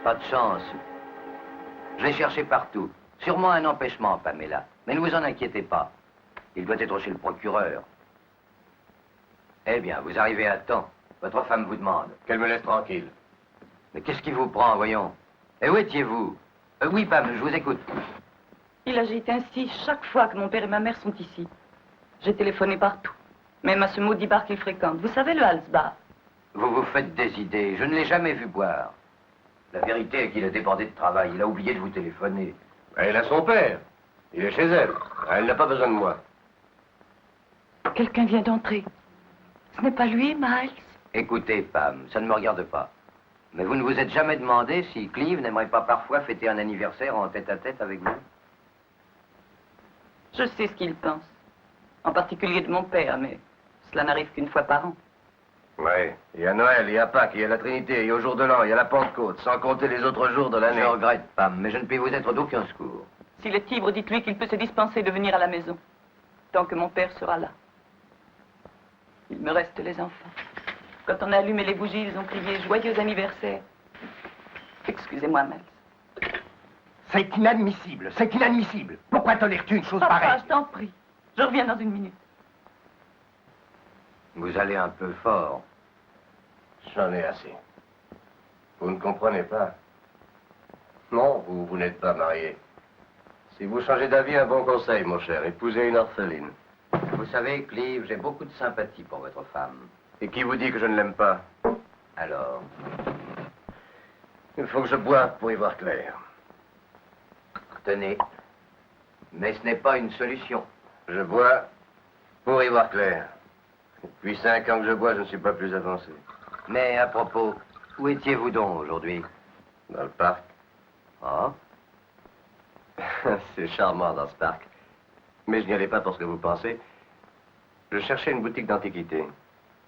Pas de chance. Je l'ai cherché partout. Sûrement un empêchement, Pamela. Mais ne vous en inquiétez pas. Il doit être chez le procureur. Eh bien, vous arrivez à temps. Votre femme vous demande. Qu'elle me laisse tranquille. Mais qu'est-ce qui vous prend, voyons? Et où étiez-vous? Oui, Pam, je vous écoute. Il agit ainsi chaque fois que mon père et ma mère sont ici. J'ai téléphoné partout. Même à ce maudit bar qu'il fréquente. Vous savez, le Halsbar. Vous vous faites des idées. Je ne l'ai jamais vu boire. La vérité est qu'il a débordé de travail. Il a oublié de vous téléphoner. Elle a son père. Il est chez elle. Elle n'a pas besoin de moi. Quelqu'un vient d'entrer. Ce n'est pas lui, Miles? Écoutez, Pam, ça ne me regarde pas. Mais vous ne vous êtes jamais demandé si Cleve n'aimerait pas parfois fêter un anniversaire en tête-à-tête avec vous? Je sais ce qu'il pense. En particulier de mon père, mais cela n'arrive qu'une fois par an. Oui, il y a Noël, il y a Pâques, il y a la Trinité, il y a au jour de l'an, il y a la Pentecôte, sans compter les autres jours de l'année. Je regrette, Pam, mais je ne puis vous être d'aucun secours. S'il est ivre, dites-lui qu'il peut se dispenser de venir à la maison, tant que mon père sera là. Il me reste les enfants. Quand on a allumé les bougies, ils ont crié « Joyeux anniversaire ». Excusez-moi, Miles. C'est inadmissible, c'est inadmissible. Pourquoi tolères-tu une chose Papa, pareille? je t'en prie. Je reviens dans une minute. Vous allez un peu fort. J'en ai assez. Vous ne comprenez pas. Non, vous n'êtes pas marié. Si vous changez d'avis, un bon conseil, mon cher. Épousez une orpheline. Vous savez, Cleve, j'ai beaucoup de sympathie pour votre femme. Et qui vous dit que je ne l'aime pas? Alors, Il faut que je boive pour y voir clair. tenez. Mais ce n'est pas une solution. Je bois pour y voir clair. Depuis 5 ans que je bois, je ne suis pas plus avancé. Mais à propos, où étiez-vous donc aujourd'hui? Dans le parc. Oh? C'est charmant dans ce parc. Mais je n'y allais pas pour ce que vous pensez. Je cherchais une boutique d'antiquités.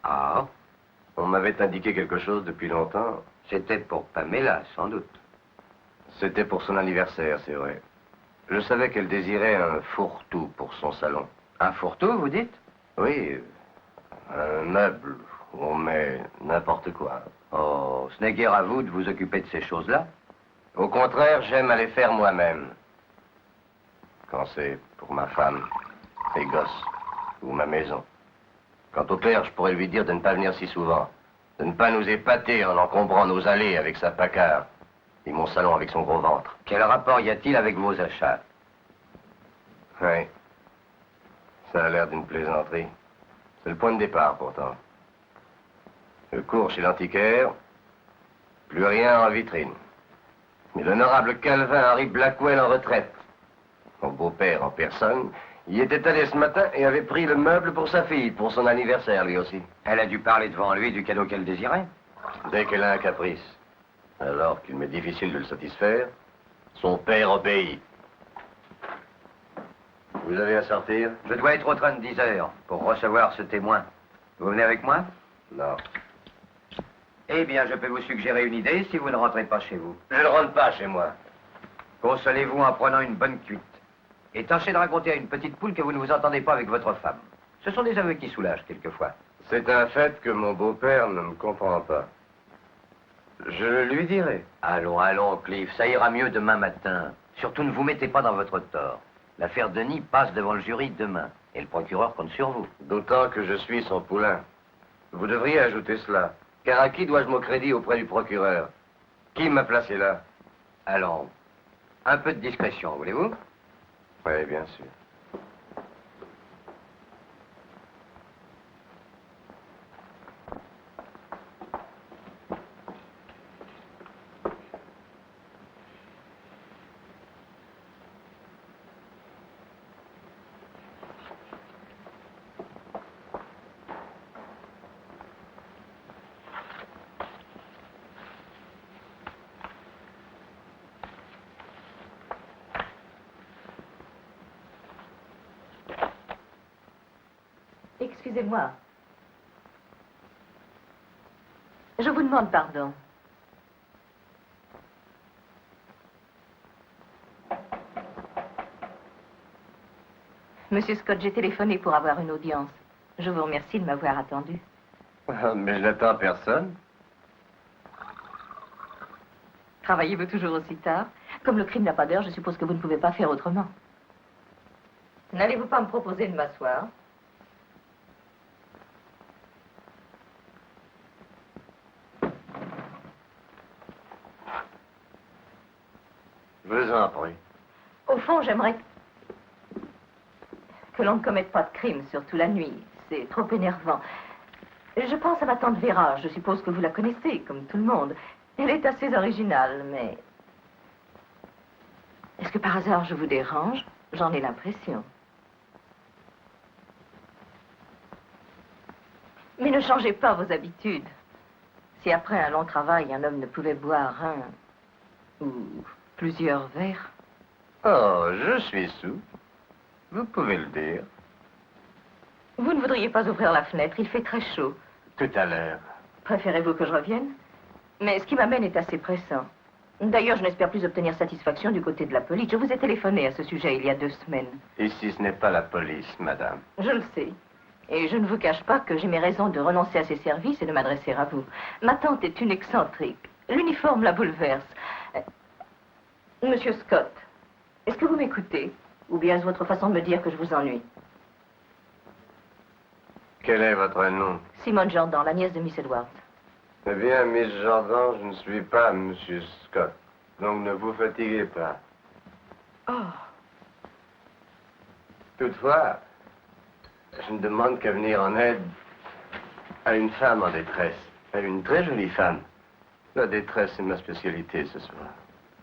Ah? On m'avait indiqué quelque chose depuis longtemps. C'était pour Pamela, sans doute. C'était pour son anniversaire, c'est vrai. Je savais qu'elle désirait un fourre-tout pour son salon. Un fourre-tout, vous dites? Oui, un meuble où on met n'importe quoi. Oh, ce n'est guère à vous de vous occuper de ces choses-là. Au contraire, j'aime à les faire moi-même. Quand c'est pour ma femme, les gosses ou ma maison. Quant au père, je pourrais lui dire de ne pas venir si souvent. De ne pas nous épater en encombrant nos allées avec sa pacarde. Et mon salon avec son gros ventre. Quel rapport y a-t-il avec vos achats? Oui. Ça a l'air d'une plaisanterie. C'est le point de départ, pourtant. Je cours chez l'antiquaire. Plus rien en vitrine. Mais l'honorable Calvin Henry Blackwell en retraite. Mon beau-père en personne, y était allé ce matin et avait pris le meuble pour sa fille, pour son anniversaire, lui aussi. Elle a dû parler devant lui du cadeau qu'elle désirait. Dès qu'elle a un caprice, alors qu'il m'est difficile de le satisfaire, son père obéit. Vous avez à sortir? Je dois être au train de 10 heures pour recevoir ce témoin. Vous venez avec moi? Non. Eh bien, je peux vous suggérer une idée si vous ne rentrez pas chez vous. Je ne rentre pas chez moi. Consolez-vous en prenant une bonne cuite. Et tâchez de raconter à une petite poule que vous ne vous entendez pas avec votre femme. Ce sont des aveux qui soulagent quelquefois. C'est un fait que mon beau-père ne me comprend pas. Je le lui dirai. Allons, allons, Cliff, ça ira mieux demain matin. Surtout ne vous mettez pas dans votre tort. L'affaire Denis passe devant le jury demain. Et le procureur compte sur vous. D'autant que je suis son poulain. Vous devriez ajouter cela. Car à qui dois-je mon crédit auprès du procureur? Qui m'a placé là? Allons, un peu de discrétion, voulez-vous? Oui, bien sûr. Excusez-moi. Je vous demande pardon. Monsieur Scott, j'ai téléphoné pour avoir une audience. Je vous remercie de m'avoir attendu. Mais je n'attends personne. Travaillez-vous toujours aussi tard? Comme le crime n'a pas d'heure, je suppose que vous ne pouvez pas faire autrement. N'allez-vous pas me proposer de m'asseoir? Je vous en prie. Au fond, j'aimerais que l'on ne commette pas de crime, surtout la nuit. C'est trop énervant. Je pense à ma tante Vera. Je suppose que vous la connaissez, comme tout le monde. Elle est assez originale, mais... Est-ce que par hasard je vous dérange? J'en ai l'impression. Mais ne changez pas vos habitudes. Si après un long travail, un homme ne pouvait boire un ou plusieurs verres... Oh, je suis sous. Vous pouvez le dire. Vous ne voudriez pas ouvrir la fenêtre, il fait très chaud. Tout à l'heure. Préférez-vous que je revienne? Mais ce qui m'amène est assez pressant. D'ailleurs, je n'espère plus obtenir satisfaction du côté de la police. Je vous ai téléphoné à ce sujet il y a 2 semaines. Ici, ce n'est pas la police, madame. Je le sais. Et je ne vous cache pas que j'ai mes raisons de renoncer à ces services et de m'adresser à vous. Ma tante est une excentrique. L'uniforme la bouleverse. Monsieur Scott, est-ce que vous m'écoutez? Ou bien est-ce votre façon de me dire que je vous ennuie? Quel est votre nom? Simone Jordan, la nièce de Miss Edwards. Eh bien, Miss Jordan, je ne suis pas Monsieur Scott. Donc ne vous fatiguez pas. Oh, Toutefois, je ne demande qu'à venir en aide à une femme en détresse. À une très jolie femme. La détresse est ma spécialité ce soir.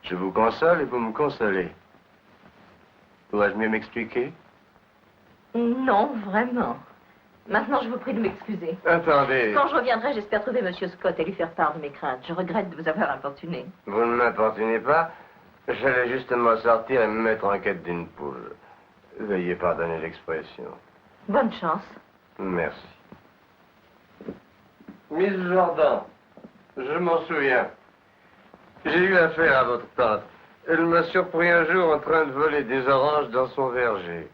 Je vous console et vous me consolez. Dois-je mieux m'expliquer? non, vraiment. Maintenant, je vous prie de m'excuser. Attendez. Quand je reviendrai, j'espère trouver Monsieur Scott et lui faire part de mes craintes. Je regrette de vous avoir importuné. Vous ne m'importunez pas. J'allais justement sortir et me mettre en quête d'une poule. Veuillez pardonner l'expression. Bonne chance. Merci. Miss Jordan, je m'en souviens. J'ai eu affaire à votre tante. Elle m'a surpris un jour en train de voler des oranges dans son verger.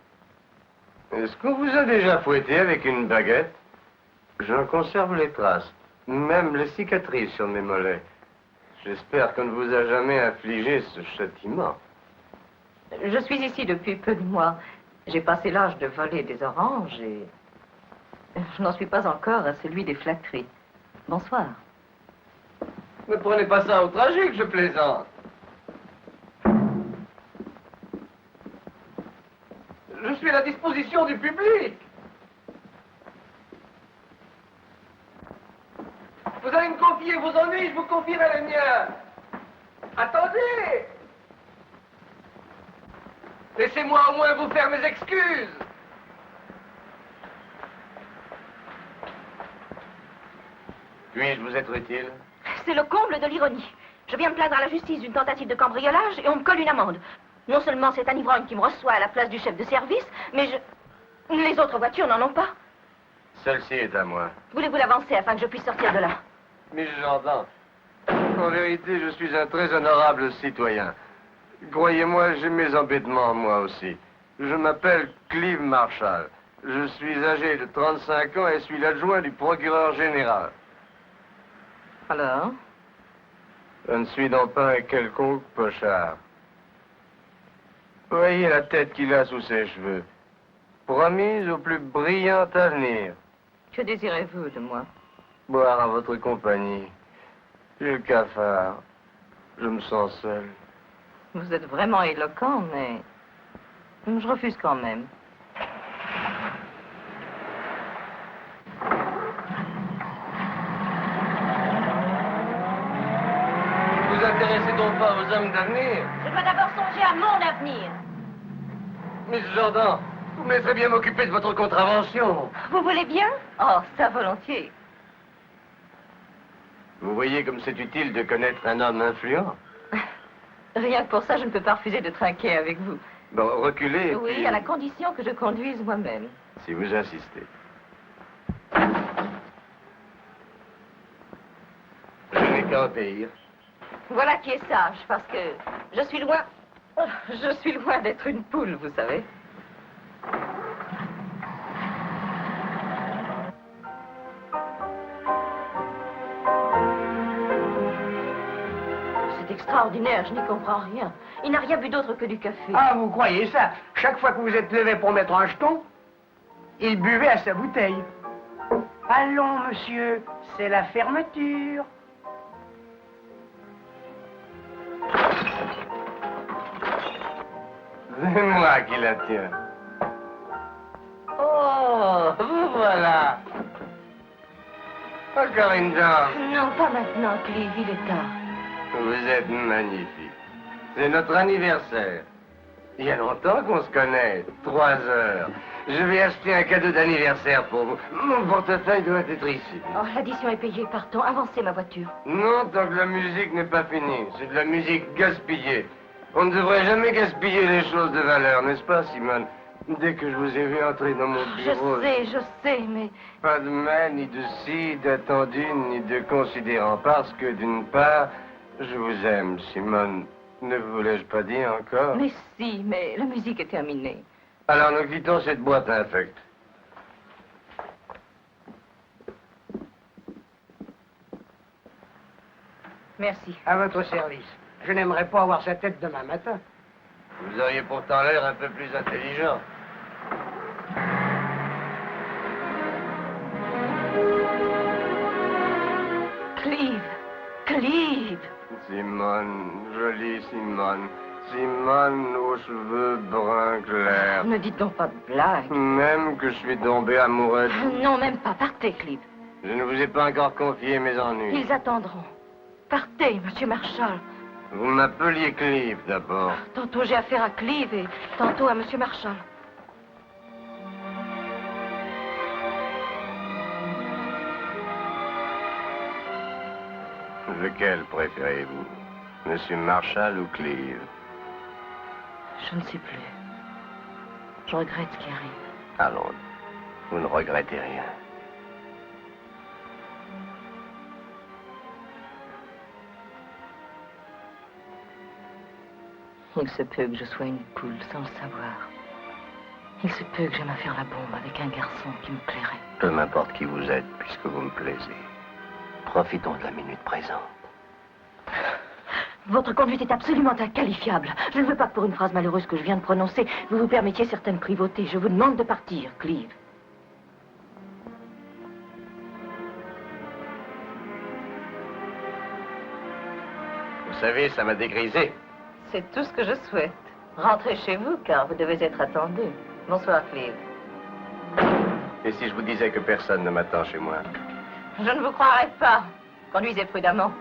Est-ce qu'on vous a déjà fouetté avec une baguette? J'en conserve les traces, même les cicatrices sur mes mollets. J'espère qu'on ne vous a jamais infligé ce châtiment. Je suis ici depuis peu de mois. J'ai passé l'âge de voler des oranges et... je n'en suis pas encore à celui des flatteries. Bonsoir. Ne prenez pas ça au tragique, je plaisante. Je suis à la disposition du public. Vous allez me confier vos ennuis, je vous confierai les miens. Attendez. Laissez-moi au moins vous faire mes excuses. Puis-je vous être utile? C'est le comble de l'ironie. Je viens me plaindre à la justice d'une tentative de cambriolage et on me colle une amende. Non seulement c'est un ivrogne qui me reçoit à la place du chef de service, mais les autres voitures n'en ont pas. Celle-ci est à moi. Voulez-vous l'avancer afin que je puisse sortir de là? Miss Jordan, en vérité, je suis un très honorable citoyen. Croyez-moi, j'ai mes embêtements, moi aussi. Je m'appelle Clive Marshall. Je suis âgé de 35 ans et suis l'adjoint du procureur général. Alors? Je ne suis donc pas un quelconque pochard. Voyez la tête qu'il a sous ses cheveux. Promise au plus brillant avenir. Que désirez-vous de moi? Boire en votre compagnie. J'ai le cafard. Je me sens seul. Vous êtes vraiment éloquent, mais je refuse quand même. Vous intéressez donc pas aux hommes d'avenir? Je dois d'abord songer à mon avenir. Miss Jordan, vous me laisserez bien m'occuper de votre contravention. Vous voulez bien? Oh, ça volontiers. Vous voyez comme c'est utile de connaître un homme influent. Rien que pour ça, je ne peux pas refuser de trinquer avec vous. Bon, reculez. et Oui, puis- à la condition que je conduise moi-même. Si vous insistez. Je n'ai qu'à obéir. Voilà qui est sage, parce que je suis loin d'être une poule, vous savez. C'est extraordinaire. extraordinaire, je n'y comprends rien. Il n'a rien bu d'autre que du café. Ah, vous croyez ça? Chaque fois que vous êtes levé pour mettre un jeton, il buvait à sa bouteille. Allons, monsieur, c'est la fermeture. C'est moi qui la tiens. Oh, vous voilà. Encore une dame. Non, pas maintenant, Clive, il est tard. Vous êtes magnifique. C'est notre anniversaire. Il y a longtemps qu'on se connaît. 3 heures. Je vais acheter un cadeau d'anniversaire pour vous. Mon portefeuille doit être ici. Oh, l'addition est payée, partons. Avancez ma voiture. Non, tant que la musique n'est pas finie. C'est de la musique gaspillée. On ne devrait jamais gaspiller les choses de valeur, n'est-ce pas, Simone? Dès que je vous ai vu entrer dans mon bureau... Je sais, mais... Pas de mais, ni de si, d'attendu, ni de considérant. Parce que, d'une part, je vous aime, Simone. Ne vous l'ai-je pas dit encore? Mais si, mais la musique est terminée. Alors, nous quittons cette boîte infecte. Merci. À votre service. Je n'aimerais pas avoir sa tête demain matin. Vous auriez pourtant l'air un peu plus intelligent. Clive. Simone, jolie Simone. Simone aux cheveux bruns clairs. Ne dites donc pas de blague. Même que je suis tombé amoureux de... Non, même pas. Partez, Clive. Je ne vous ai pas encore confié mes ennuis. Ils attendront. Partez, monsieur Marshall. Vous m'appeliez Clive d'abord. Tantôt j'ai affaire à Clive et tantôt à monsieur Marshall. Lequel préférez-vous? Monsieur Marshall ou Clive? Je ne sais plus. Je regrette ce qui arrive. Allons, vous ne regrettez rien. Il se peut que je sois une poule sans le savoir. Il se peut que j'aime à faire la bombe avec un garçon qui me plairait. Peu m'importe qui vous êtes, puisque vous me plaisez. Profitons de la minute présente. Votre conduite est absolument inqualifiable. Je ne veux pas que pour une phrase malheureuse que je viens de prononcer, vous vous permettiez certaines privautés. Je vous demande de partir, Clive. Vous savez, ça m'a dégrisé. C'est tout ce que je souhaite. Rentrez chez vous, car vous devez être attendu. Bonsoir, Clive. Et si je vous disais que personne ne m'attend chez moi? Je ne vous croirais pas. Conduisez prudemment.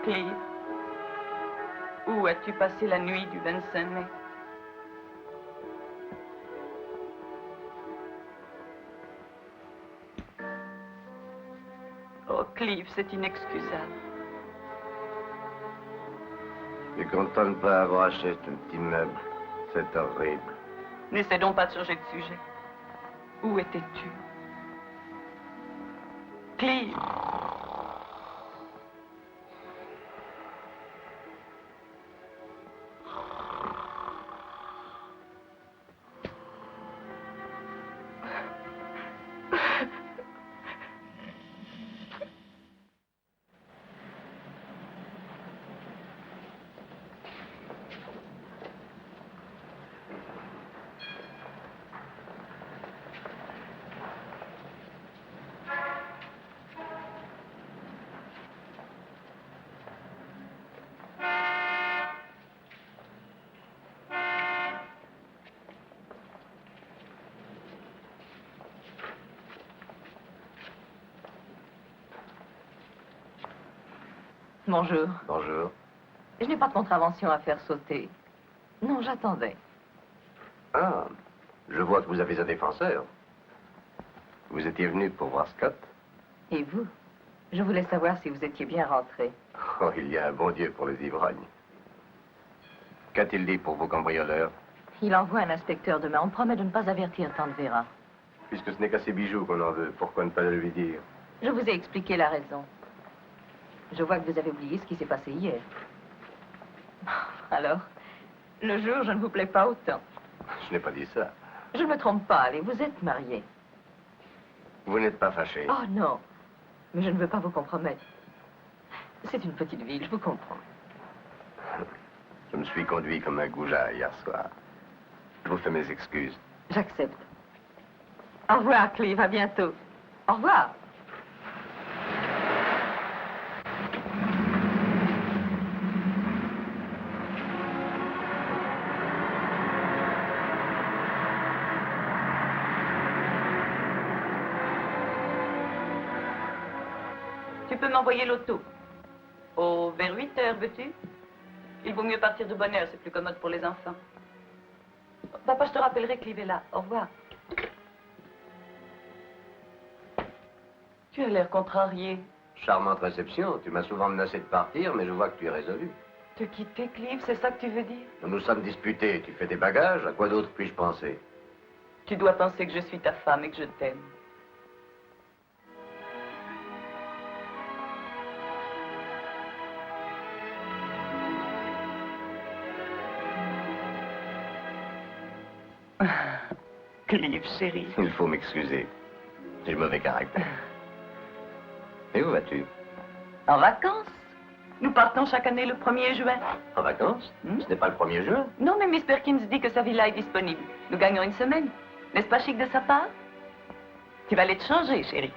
Clive, où as-tu passé la nuit du 25 mai? Oh, Clive, c'est inexcusable. Je suis content de ne pas avoir acheté ce petit meuble. C'est horrible. N'essaie donc pas de changer de sujet. Où étais-tu? Clive. Bonjour. Bonjour. Je n'ai pas de contravention à faire sauter. Non, j'attendais. Ah, je vois que vous avez un défenseur. Vous étiez venu pour voir Scott? Et vous? Je voulais savoir si vous étiez bien rentré. Oh, il y a un bon Dieu pour les ivrognes. Qu'a-t-il dit pour vos cambrioleurs? Il envoie un inspecteur demain. On promet de ne pas avertir Tante Vera. Puisque ce n'est qu'à ses bijoux qu'on en veut, pourquoi ne pas le lui dire? Je vous ai expliqué la raison. Je vois que vous avez oublié ce qui s'est passé hier. Alors, le jour, je ne vous plais pas autant. Je n'ai pas dit ça. Je ne me trompe pas, allez, vous êtes mariés. Vous n'êtes pas fâché? Oh non, mais je ne veux pas vous compromettre. C'est une petite ville, je vous comprends. Je me suis conduit comme un goujat hier soir. Je vous fais mes excuses. J'accepte. Au revoir, Clive, à bientôt. Au revoir. Tu peux m'envoyer l'auto. Oh, vers 8 heures, veux-tu? Il vaut mieux partir de bonne heure, c'est plus commode pour les enfants. Papa, je te rappellerai Clive est là. Au revoir. Tu as l'air contrarié. Charmante réception. Tu m'as souvent menacé de partir, mais je vois que tu es résolu. Te quitter, Clive, c'est ça que tu veux dire? Nous nous sommes disputés. Tu fais des bagages. À quoi d'autre puis-je penser? Tu dois penser que je suis ta femme et que je t'aime. Clive, chérie. Il faut m'excuser. J'ai le mauvais caractère. Et où vas-tu? En vacances. Nous partons chaque année le 1er juin. En vacances? Hmm? Ce n'est pas le 1er juin. Non, mais Miss Perkins dit que sa villa est disponible. Nous gagnons une semaine. N'est-ce pas chic de sa part? Tu vas aller te changer, chérie.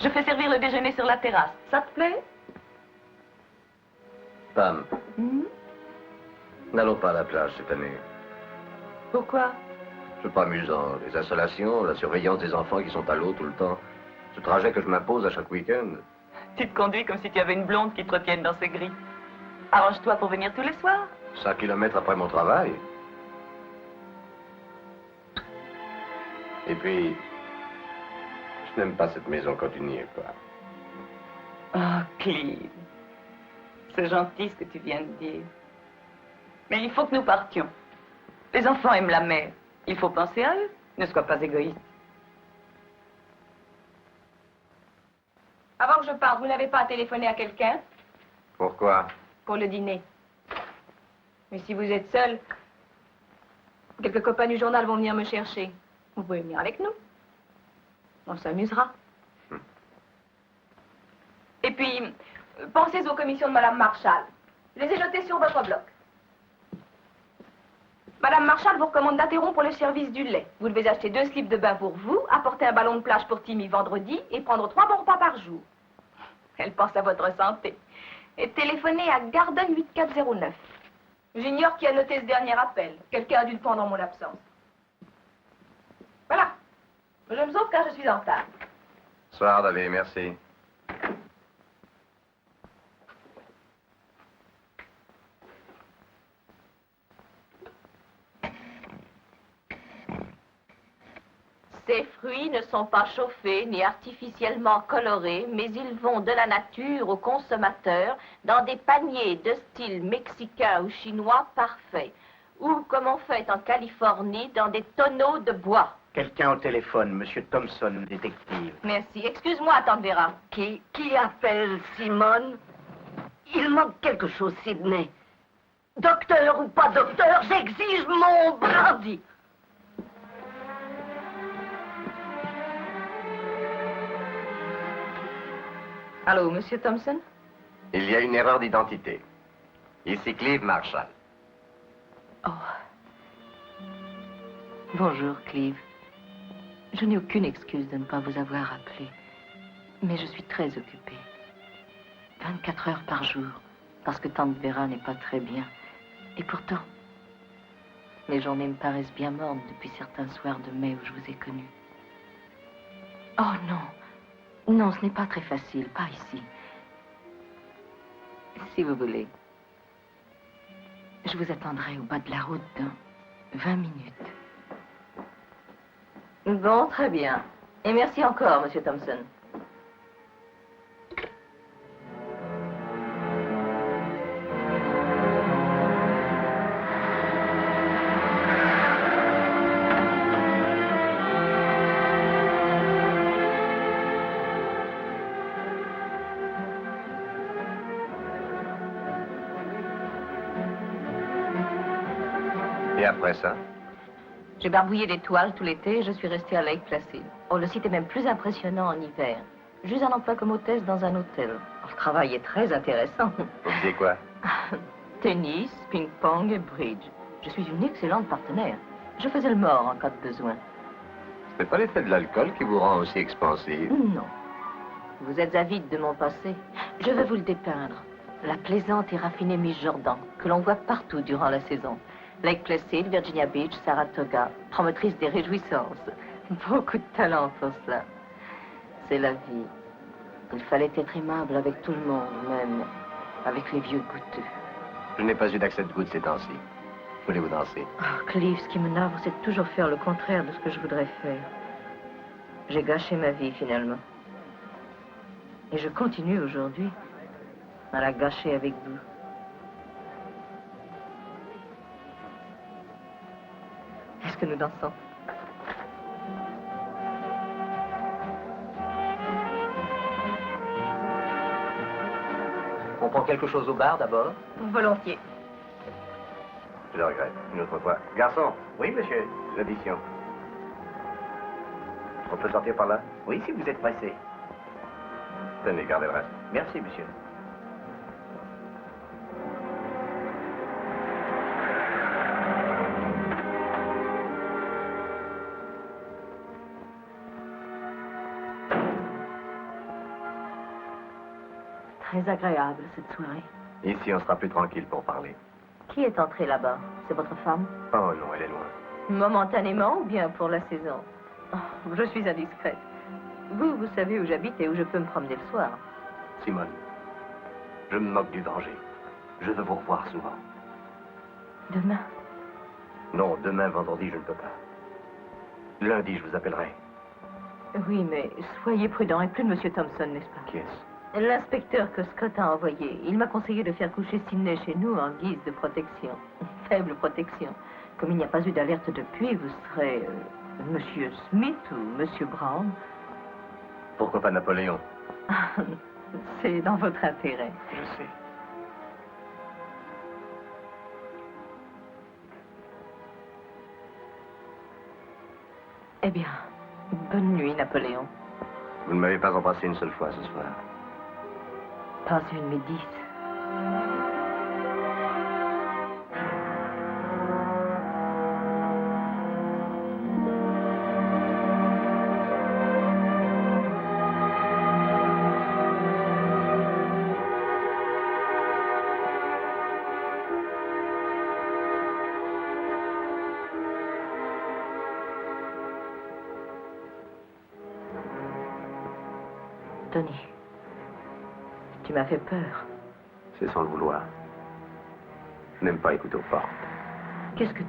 Je fais servir le déjeuner sur la terrasse. Ça te plaît? Pam, Hmm? n'allons pas à la plage cette année. Pourquoi? C'est pas amusant. Les installations, la surveillance des enfants qui sont à l'eau tout le temps. Ce trajet que je m'impose à chaque week-end. Tu te conduis comme si tu avais une blonde qui te retienne dans ses grilles. Arrange-toi pour venir tous les soirs. 5 kilomètres après mon travail. Et puis, je n'aime pas cette maison quand tu n'y es pas. Oh, Clive. C'est gentil ce que tu viens de dire. Mais il faut que nous partions. Les enfants aiment la mer. Il faut penser à eux. Ne sois pas égoïste. Avant que je parte, vous n'avez pas téléphoné à quelqu'un Pourquoi? pour le dîner. Mais si vous êtes seul, quelques copains du journal vont venir me chercher. Vous pouvez venir avec nous. On s'amusera. Et puis, pensez aux commissions de Madame Marshall. Je les ai jetées sur votre bloc. Madame Marshall vous recommande d'interrompre le service du lait. Vous devez acheter 2 slips de bain pour vous, apporter un ballon de plage pour Timmy vendredi et prendre 3 bons repas par jour. Elle pense à votre santé. Et téléphonez à Garden 8409. J'ignore qui a noté ce dernier appel. Quelqu'un a dû le prendre en mon absence. Voilà. Je me sauve car je suis en retard. Soir, David, merci. Ces fruits ne sont pas chauffés ni artificiellement colorés, mais ils vont de la nature au consommateur dans des paniers de style mexicain ou chinois parfaits, ou comme on fait en Californie, dans des tonneaux de bois. Quelqu'un au téléphone, Monsieur Thompson, détective. Merci. Excuse-moi, Tante Vera. Qui appelle Simone? Il manque quelque chose, Sidney. Docteur ou pas docteur, j'exige mon brandy. Allô, Monsieur Thompson? Il y a une erreur d'identité. Ici Clive Marshall. Oh. Bonjour, Clive. Je n'ai aucune excuse de ne pas vous avoir appelé. Mais je suis très occupée. 24 heures par jour, parce que Tante Vera n'est pas très bien. Et pourtant, les journées me paraissent bien mornes depuis certains soirs de mai où je vous ai connu. Oh non, non, ce n'est pas très facile, pas ici. Si vous voulez, je vous attendrai au bas de la route dans 20 minutes. Bon, très bien. Et merci encore, Monsieur Thompson. Et après ça? J'ai barbouillé des toiles tout l'été et je suis restée à Lake Placid. Oh, le site est même plus impressionnant en hiver. Juste un emploi comme hôtesse dans un hôtel. Oh, le travail est très intéressant. Vous faisiez quoi? Tennis, ping-pong et bridge. Je suis une excellente partenaire. Je faisais le mort en cas de besoin. C'est pas l'effet de l'alcool qui vous rend aussi expansive? Non. Vous êtes avide de mon passé. Je veux vous le dépeindre. La plaisante et raffinée Miss Jordan, que l'on voit partout durant la saison. Lake Placid, Virginia Beach, Saratoga, promotrice des réjouissances. Beaucoup de talent pour cela. C'est la vie. Il fallait être aimable avec tout le monde, même avec les vieux goûteux. Je n'ai pas eu d'accès de goût de ces temps-ci. Voulez-vous danser? Oh, Clive, ce qui me navre, c'est de toujours faire le contraire de ce que je voudrais faire. J'ai gâché ma vie, finalement. Et je continue aujourd'hui à la gâcher avec vous. Est-ce que nous dansons? On prend quelque chose au bar d'abord? Volontiers. Je regrette. Une autre fois. Garçon. Oui, monsieur. L'addition. On peut sortir par là? Oui, si vous êtes pressé. Tenez, gardez le reste. Merci, monsieur. Très agréable, cette soirée. Ici, on sera plus tranquille pour parler. Qui est entré là-bas? C'est votre femme? Oh non, elle est loin. Momentanément ou bien pour la saison? Oh, je suis indiscrète. Vous savez où j'habite et où je peux me promener le soir. Simone, je me moque du danger. Je veux vous revoir souvent. Demain? Non, demain, vendredi, je ne peux pas. Lundi, je vous appellerai. Oui, mais soyez prudent et plus de Monsieur Thompson, n'est-ce pas? Qui est-ce? L'inspecteur que Scott a envoyé. Il m'a conseillé de faire coucher Sidney chez nous en guise de protection. Faible protection. Comme il n'y a pas eu d'alerte depuis, vous serez Monsieur Smith ou Monsieur Brown. Pourquoi pas Napoléon? C'est dans votre intérêt. Je sais. Eh bien, bonne nuit, Napoléon. Vous ne m'avez pas embrassé une seule fois ce soir. Pas une mais 10. Tony, tu m'as fait peur. C'est sans le vouloir. Je n'aime pas écouter aux portes. Qu'est-ce que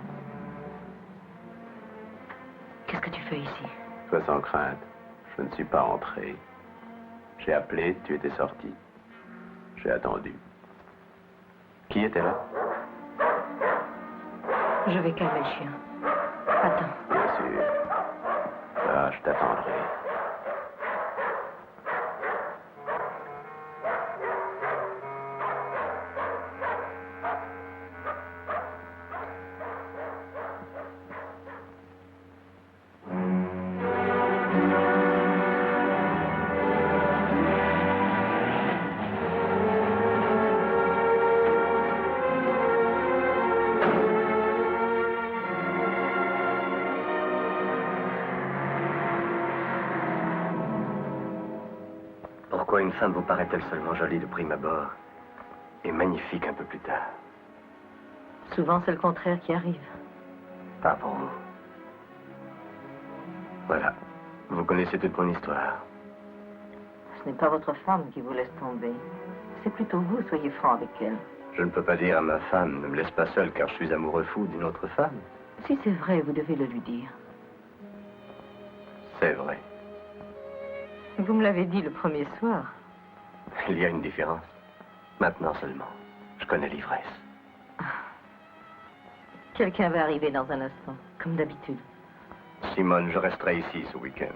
tu fais ici? Sois sans crainte. Je ne suis pas rentré. J'ai appelé, tu étais sorti. J'ai attendu. Qui était là? Je vais calmer le chien. Attends. Bien sûr. Ah, je t'attendrai. Pourquoi une femme vous paraît-elle seulement jolie de prime abord et magnifique un peu plus tard? Souvent, c'est le contraire qui arrive. Pas pour vous. Voilà. Vous connaissez toute mon histoire. Ce n'est pas votre femme qui vous laisse tomber. C'est plutôt vous, soyez franc avec elle. Je ne peux pas dire à ma femme, ne me laisse pas seule car je suis amoureux fou d'une autre femme. Si c'est vrai, vous devez le lui dire. C'est vrai. Vous me l'avez dit le premier soir. Il y a une différence. Maintenant seulement. Je connais l'ivresse. Quelqu'un va arriver dans un instant, comme d'habitude. Simone, je resterai ici ce week-end.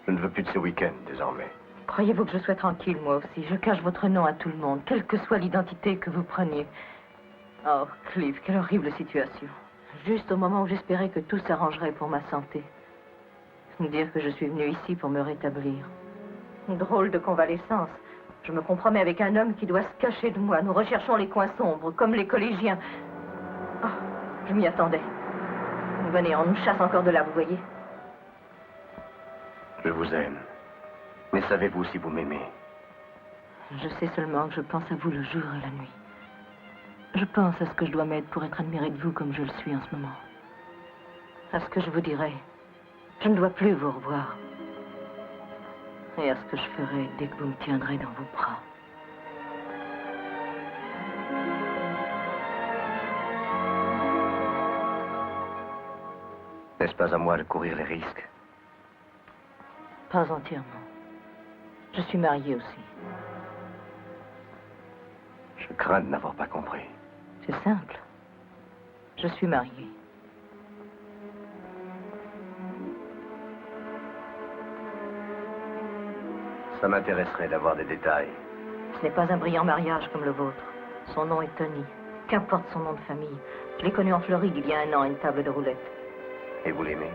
Je ne veux plus de ce week-end désormais. Croyez-vous que je sois tranquille, moi aussi? Je cache votre nom à tout le monde, quelle que soit l'identité que vous preniez. Oh, Clive, quelle horrible situation. Juste au moment où j'espérais que tout s'arrangerait pour ma santé. Dire que je suis venue ici pour me rétablir. Une drôle de convalescence. Je me compromets avec un homme qui doit se cacher de moi. Nous recherchons les coins sombres, comme les collégiens. Oh, je m'y attendais. Venez, on nous chasse encore de là, vous voyez. Je vous aime. Mais savez-vous si vous m'aimez? Je sais seulement que je pense à vous le jour et la nuit. Je pense à ce que je dois mettre pour être admirée de vous comme je le suis en ce moment. À ce que je vous dirai. Je ne dois plus vous revoir. Et à ce que je ferai dès que vous me tiendrez dans vos bras. N'est-ce pas à moi de courir les risques? Pas entièrement. Je suis mariée aussi. Je crains de n'avoir pas compris. C'est simple. Je suis mariée. Ça m'intéresserait d'avoir des détails. Ce n'est pas un brillant mariage comme le vôtre. Son nom est Tony. Qu'importe son nom de famille. Je l'ai connu en Floride il y a 1 an à une table de roulette. Et vous l'aimez?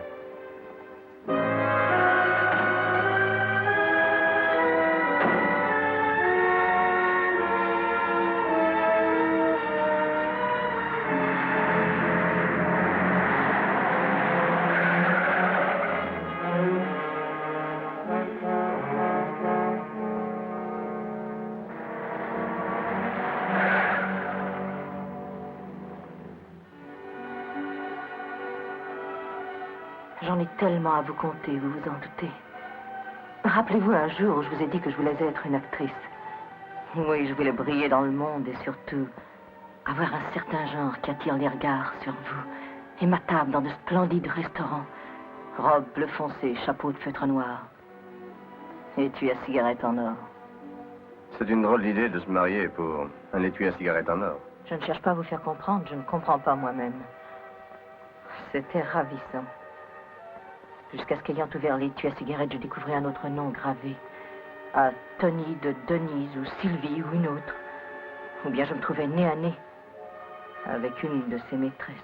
J'en ai tellement à vous conter, vous vous en doutez. Rappelez-vous un jour où je vous ai dit que je voulais être une actrice. Oui, je voulais briller dans le monde et surtout avoir un certain genre qui attire les regards sur vous. Et ma table dans de splendides restaurants. Robe bleu foncé, chapeau de feutre noir. Étui à cigarette en or. C'est une drôle d'idée de se marier pour un étui à cigarette en or. Je ne cherche pas à vous faire comprendre, je ne comprends pas moi-même. C'était ravissant. Jusqu'à ce qu'ayant ouvert l'étui à cigarette, je découvrais un autre nom gravé. À Tony de Denise ou Sylvie ou une autre. Ou bien je me trouvais nez à nez avec une de ses maîtresses.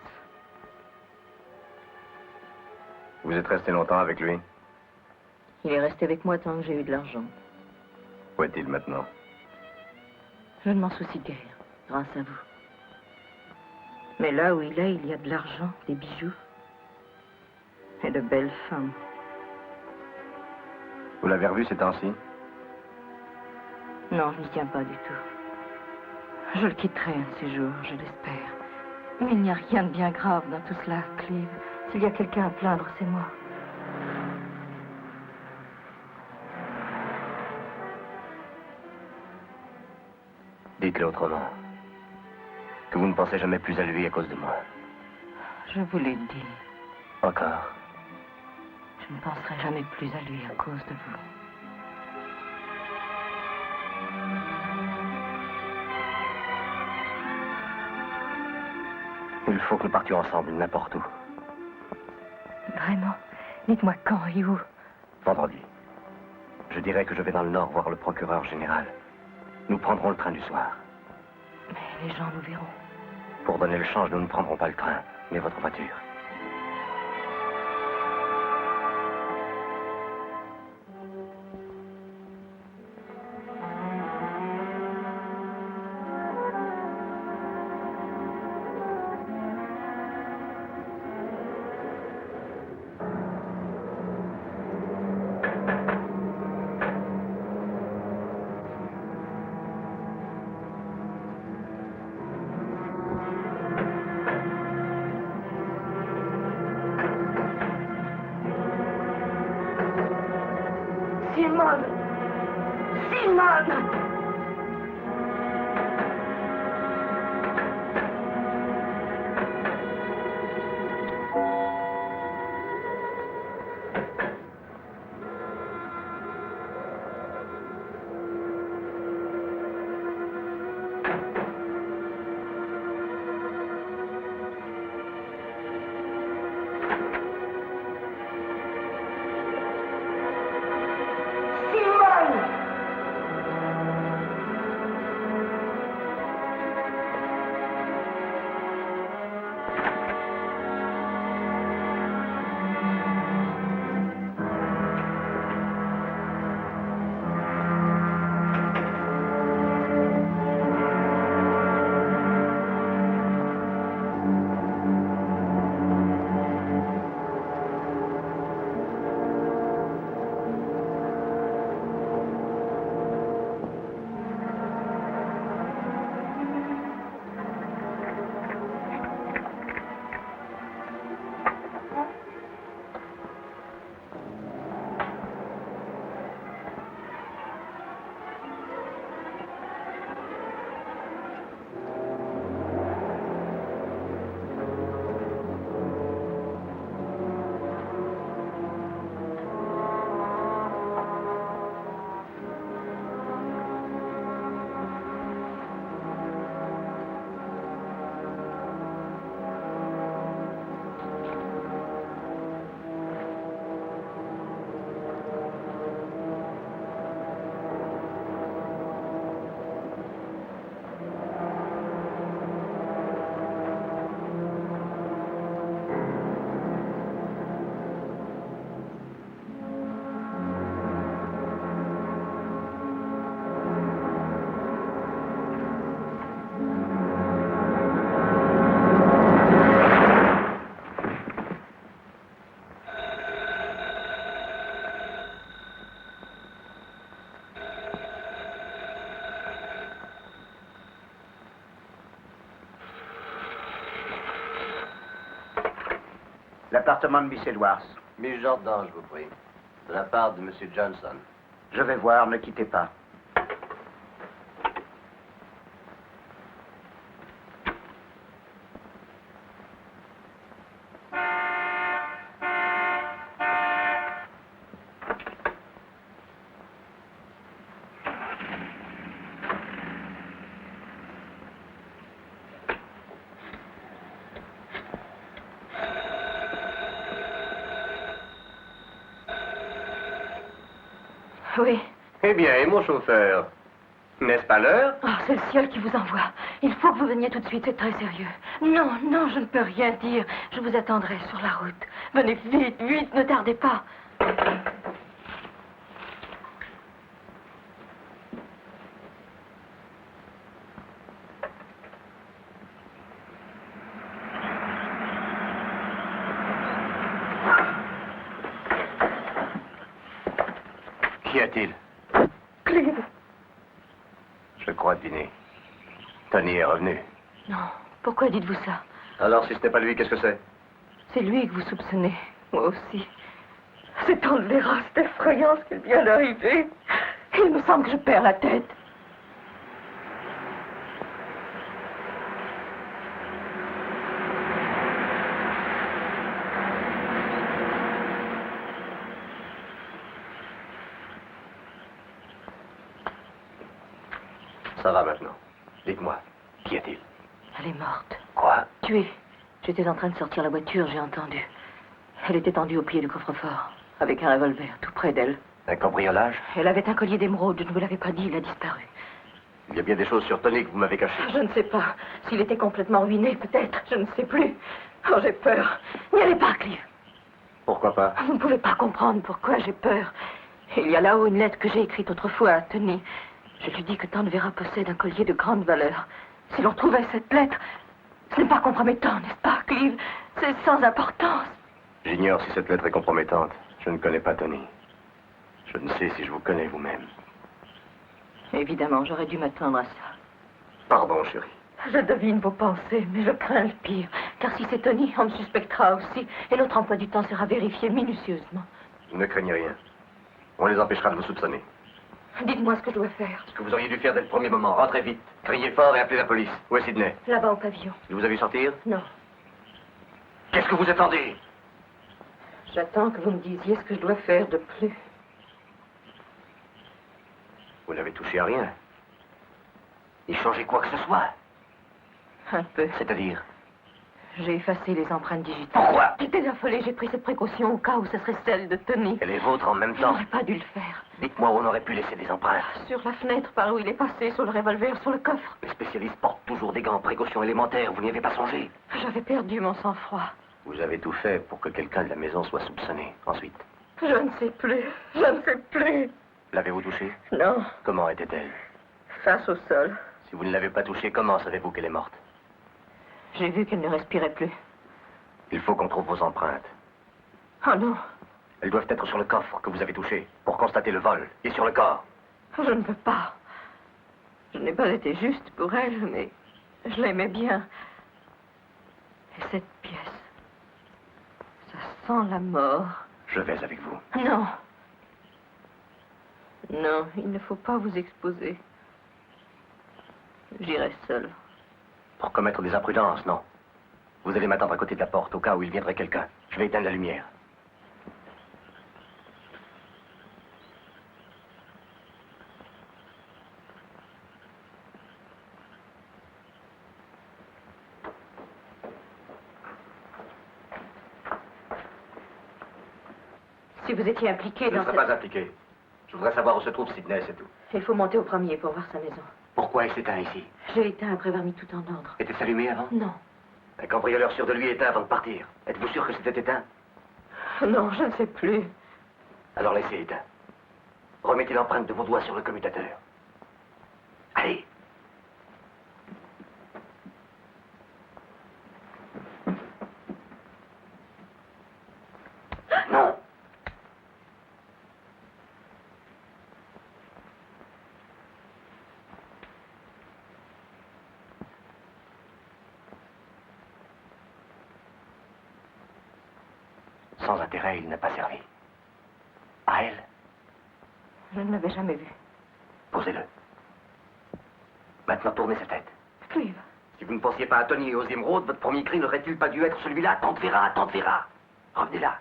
Vous êtes resté longtemps avec lui? Il est resté avec moi tant que j'ai eu de l'argent. Où est-il maintenant? Je ne m'en soucie guère, grâce à vous. Mais là où il est, il y a de l'argent, des bijoux. Et de belles femmes. Vous l'avez revu ces temps-ci? Non, je n'y tiens pas du tout. Je le quitterai un de ces jours, je l'espère. Mais il n'y a rien de bien grave dans tout cela, Clive. S'il y a quelqu'un à plaindre, c'est moi. Dites-le autrement. Que vous ne pensez jamais plus à lui à cause de moi. Je vous l'ai dit. Encore? Je ne penserai jamais plus à lui à cause de vous. Il faut que nous partions ensemble, n'importe où. Vraiment? Dites-moi quand et où? Vendredi. Je dirais que je vais dans le Nord voir le procureur général. Nous prendrons le train du soir. Mais les gens nous verront. Pour donner le change, nous ne prendrons pas le train, mais votre voiture. Simone! Simone! L'appartement de Miss Edwards. Miss Jordan, je vous prie. De la part de Monsieur Johnson. Je vais voir, ne quittez pas. Oui. Eh bien, et mon chauffeur? N'est-ce pas l'heure? Oh, c'est le ciel qui vous envoie. Il faut que vous veniez tout de suite, c'est très sérieux. Non, non, je ne peux rien dire. Je vous attendrai sur la route. Venez vite, vite, ne tardez pas. Qu'y a-t-il? Clive. Je crois deviner. Tony est revenu. Non, pourquoi dites-vous ça? Alors, si ce n'est pas lui, qu'est-ce que c'est? C'est lui que vous soupçonnez. Moi aussi. C'est en verra, c'est effrayant ce qui vient d'arriver. Il me semble que je perds la tête. Ça va maintenant. Dites-moi, qui est-il? Elle est morte. Quoi? Tuée. J'étais en train de sortir la voiture, j'ai entendu. Elle était tendue au pied du coffre-fort, avec un revolver tout près d'elle. Un cambriolage? Elle avait un collier d'émeraude, je ne vous l'avais pas dit, il a disparu. Il y a bien des choses sur Tony que vous m'avez cachées. Je ne sais pas. S'il était complètement ruiné, peut-être, je ne sais plus. Oh, j'ai peur. N'y allez pas, Clive. Pourquoi pas? Vous ne pouvez pas comprendre pourquoi j'ai peur. Il y a là-haut une lettre que j'ai écrite autrefois à Tony. Je lui dis que Tante Vera possède un collier de grande valeur. Si l'on trouvait cette lettre, ce n'est pas compromettant, n'est-ce pas, Clive? C'est sans importance. J'ignore si cette lettre est compromettante. Je ne connais pas Tony. Je ne sais si je vous connais vous-même. Évidemment, j'aurais dû m'attendre à ça. Pardon, chérie. Je devine vos pensées, mais je crains le pire. Car si c'est Tony, on me suspectera aussi. Et notre emploi du temps sera vérifié minutieusement. Ne craignez rien. On les empêchera de vous soupçonner. Dites-moi ce que je dois faire. Ce que vous auriez dû faire dès le premier moment. Rentrez vite. Criez fort et appelez la police. Où est Sidney? Là-bas au pavillon. Il vous a vu sortir? Non. Qu'est-ce que vous attendez? J'attends que vous me disiez ce que je dois faire de plus. Vous n'avez touché à rien. Et changé quoi que ce soit? Un peu. C'est-à-dire? J'ai effacé les empreintes digitales. Pourquoi? J'étais affolée, j'ai pris cette précaution au cas où ce serait celle de Tony. Et les vôtres en même Je temps? n'aurais pas dû le faire. Dites-moi où on aurait pu laisser des empreintes. Sur la fenêtre par où il est passé, sur le revolver, sur le coffre. Les spécialistes portent toujours des gants, précautions élémentaires. Vous n'y avez pas songé? J'avais perdu mon sang-froid. Vous avez tout fait pour que quelqu'un de la maison soit soupçonné. Ensuite, Je ne sais plus. Je ne sais plus. l'avez-vous touchée? Non. Comment était-elle? Face au sol. Si vous ne l'avez pas touchée, comment savez-vous qu'elle est morte? J'ai vu qu'elle ne respirait plus. Il faut qu'on trouve vos empreintes. Oh non. Elles doivent être sur le coffre que vous avez touché pour constater le vol et sur le corps. Je ne peux pas. Je n'ai pas été juste pour elle, mais je l'aimais bien. Et cette pièce, ça sent la mort. Je vais avec vous. Non. Non, il ne faut pas vous exposer. J'irai seule. Pour commettre des imprudences, non. Vous allez m'attendre à côté de la porte au cas où il viendrait quelqu'un. Je vais éteindre la lumière. Si vous étiez impliqué Je ne dans serai cette... pas impliqué. Je voudrais savoir où se trouve Sidney, c'est tout. Il faut monter au premier pour voir sa maison. Pourquoi il s'éteint ici? J'ai éteint après avoir mis tout en ordre. Était-ce allumé avant? Non. Un cambrioleur sûr de lui éteint avant de partir. Êtes-vous sûr que c'était éteint? Non, je ne sais plus. Alors laissez éteint. Remettez l'empreinte de vos doigts sur le commutateur. Allez. Non. Sans intérêt, il n'a pas servi. À elle, Je ne l'avais jamais vu. posez-le. Maintenant, tournez sa tête. Clive. Si vous ne pensiez pas à Tony et aux émeraudes, votre premier cri n'aurait-il pas dû être celui-là? Tante Vera, Tante Vera. Revenez là.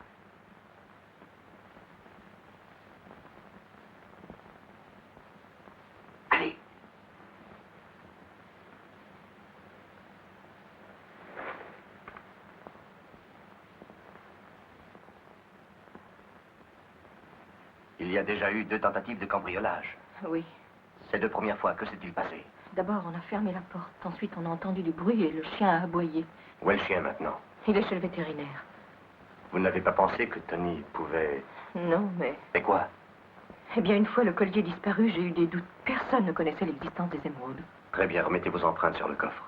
Allez. Il y a déjà eu 2 tentatives de cambriolage. Oui. Ces 2 premières fois, que s'est-il passé? D'abord, on a fermé la porte. Ensuite, on a entendu du bruit et le chien a aboyé. Où est le chien maintenant? Il est chez le vétérinaire. Vous n'avez pas pensé que Tony pouvait... Non, mais... Et quoi? Eh bien, une fois le collier disparu, j'ai eu des doutes. Personne ne connaissait l'existence des émeraudes. Très bien, remettez vos empreintes sur le coffre.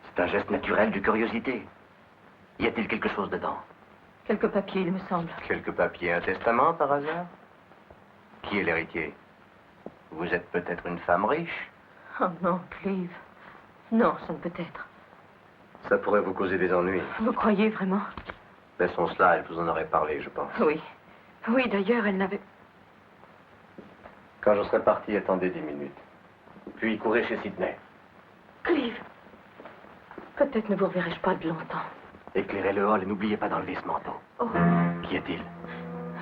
C'est un geste naturel de curiosité. Y a-t-il quelque chose dedans? Quelques papiers, il me semble. Quelques papiers, un testament par hasard? Qui est l'héritier? Vous êtes peut-être une femme riche? Oh non, Clive. Non, ça ne peut être. Ça pourrait vous causer des ennuis. Vous croyez vraiment? Laissons cela, elle vous en aurait parlé, je pense. Oui. Oui, d'ailleurs, elle n'avait... Quand je serai parti, attendez 10 minutes. Puis courez chez Sidney. Clive. Peut-être ne vous reverrai-je pas de longtemps. Éclairez le hall et n'oubliez pas d'enlever ce manteau. Oh, Qui est-il?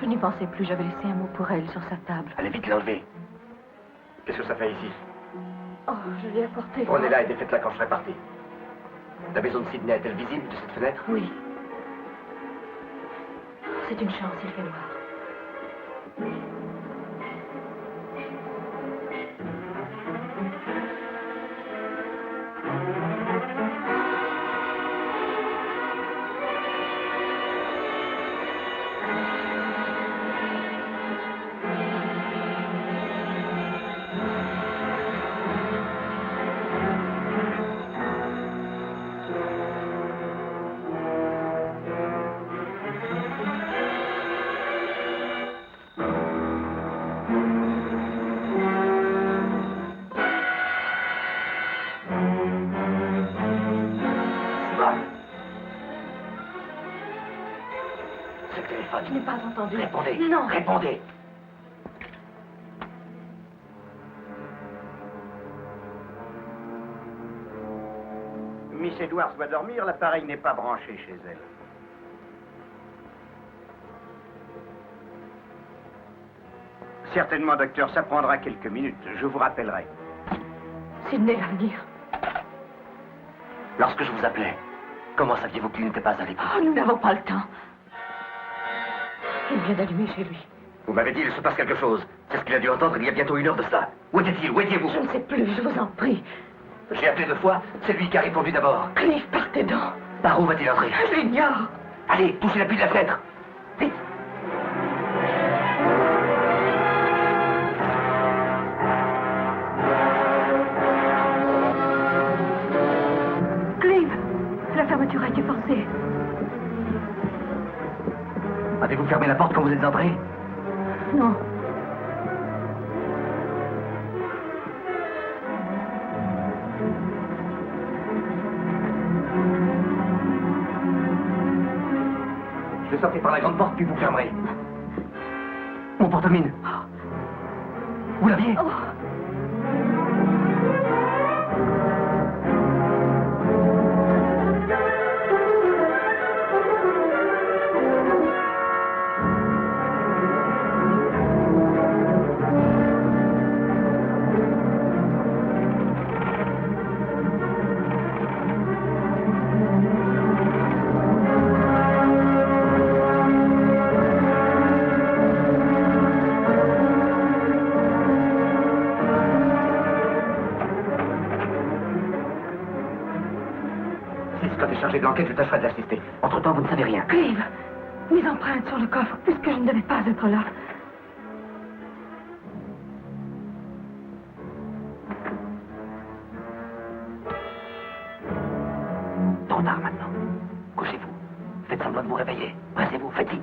Je n'y pensais plus, j'avais laissé un mot pour elle sur sa table. Allez vite l'enlever. Qu'est-ce que ça fait ici? Oh, je l'ai apporté. Prenez-la et défaites-la quand je serai parti. La maison de Sydney est-elle visible de cette fenêtre? Oui. C'est une chance, il fait noir. Je n'ai pas entendu. Répondez. Non. Répondez. Miss Edwards doit dormir, l'appareil n'est pas branché chez elle. Certainement, docteur, ça prendra quelques minutes. Je vous rappellerai. Sydney va venir. Lorsque je vous appelais, comment saviez-vous qu'il n'était pas à l'écoute? Oh, nous n'avons pas le temps. Il vient d'allumer chez lui. Vous m'avez dit, il se passe quelque chose. C'est ce qu'il a dû entendre il y a bientôt 1 heure de cela. Où était-il? Où étiez-vous? Je ne sais plus, je vous en prie. J'ai appelé 2 fois, c'est lui qui a répondu d'abord. Clive, partez donc. Par où va-t-il entrer? Je l'ignore. Allez, touchez l'appui de la fenêtre. Vite. Clive, la fermeture a été forcée. Avez-vous fermé la porte quand vous êtes entré? Non. Je vais sortir par la grande porte, puis vous fermerez. Mon porte-mine. Vous l'aviez? Oh. Chargé de l'enquête, je tâcherai de l'assister. Entre-temps, vous ne savez rien. Clive, mes empreintes sur le coffre, puisque je ne devais pas être là. Trop tard maintenant. Couchez-vous. Faites semblant de vous réveiller. Pressez-vous, faites vite.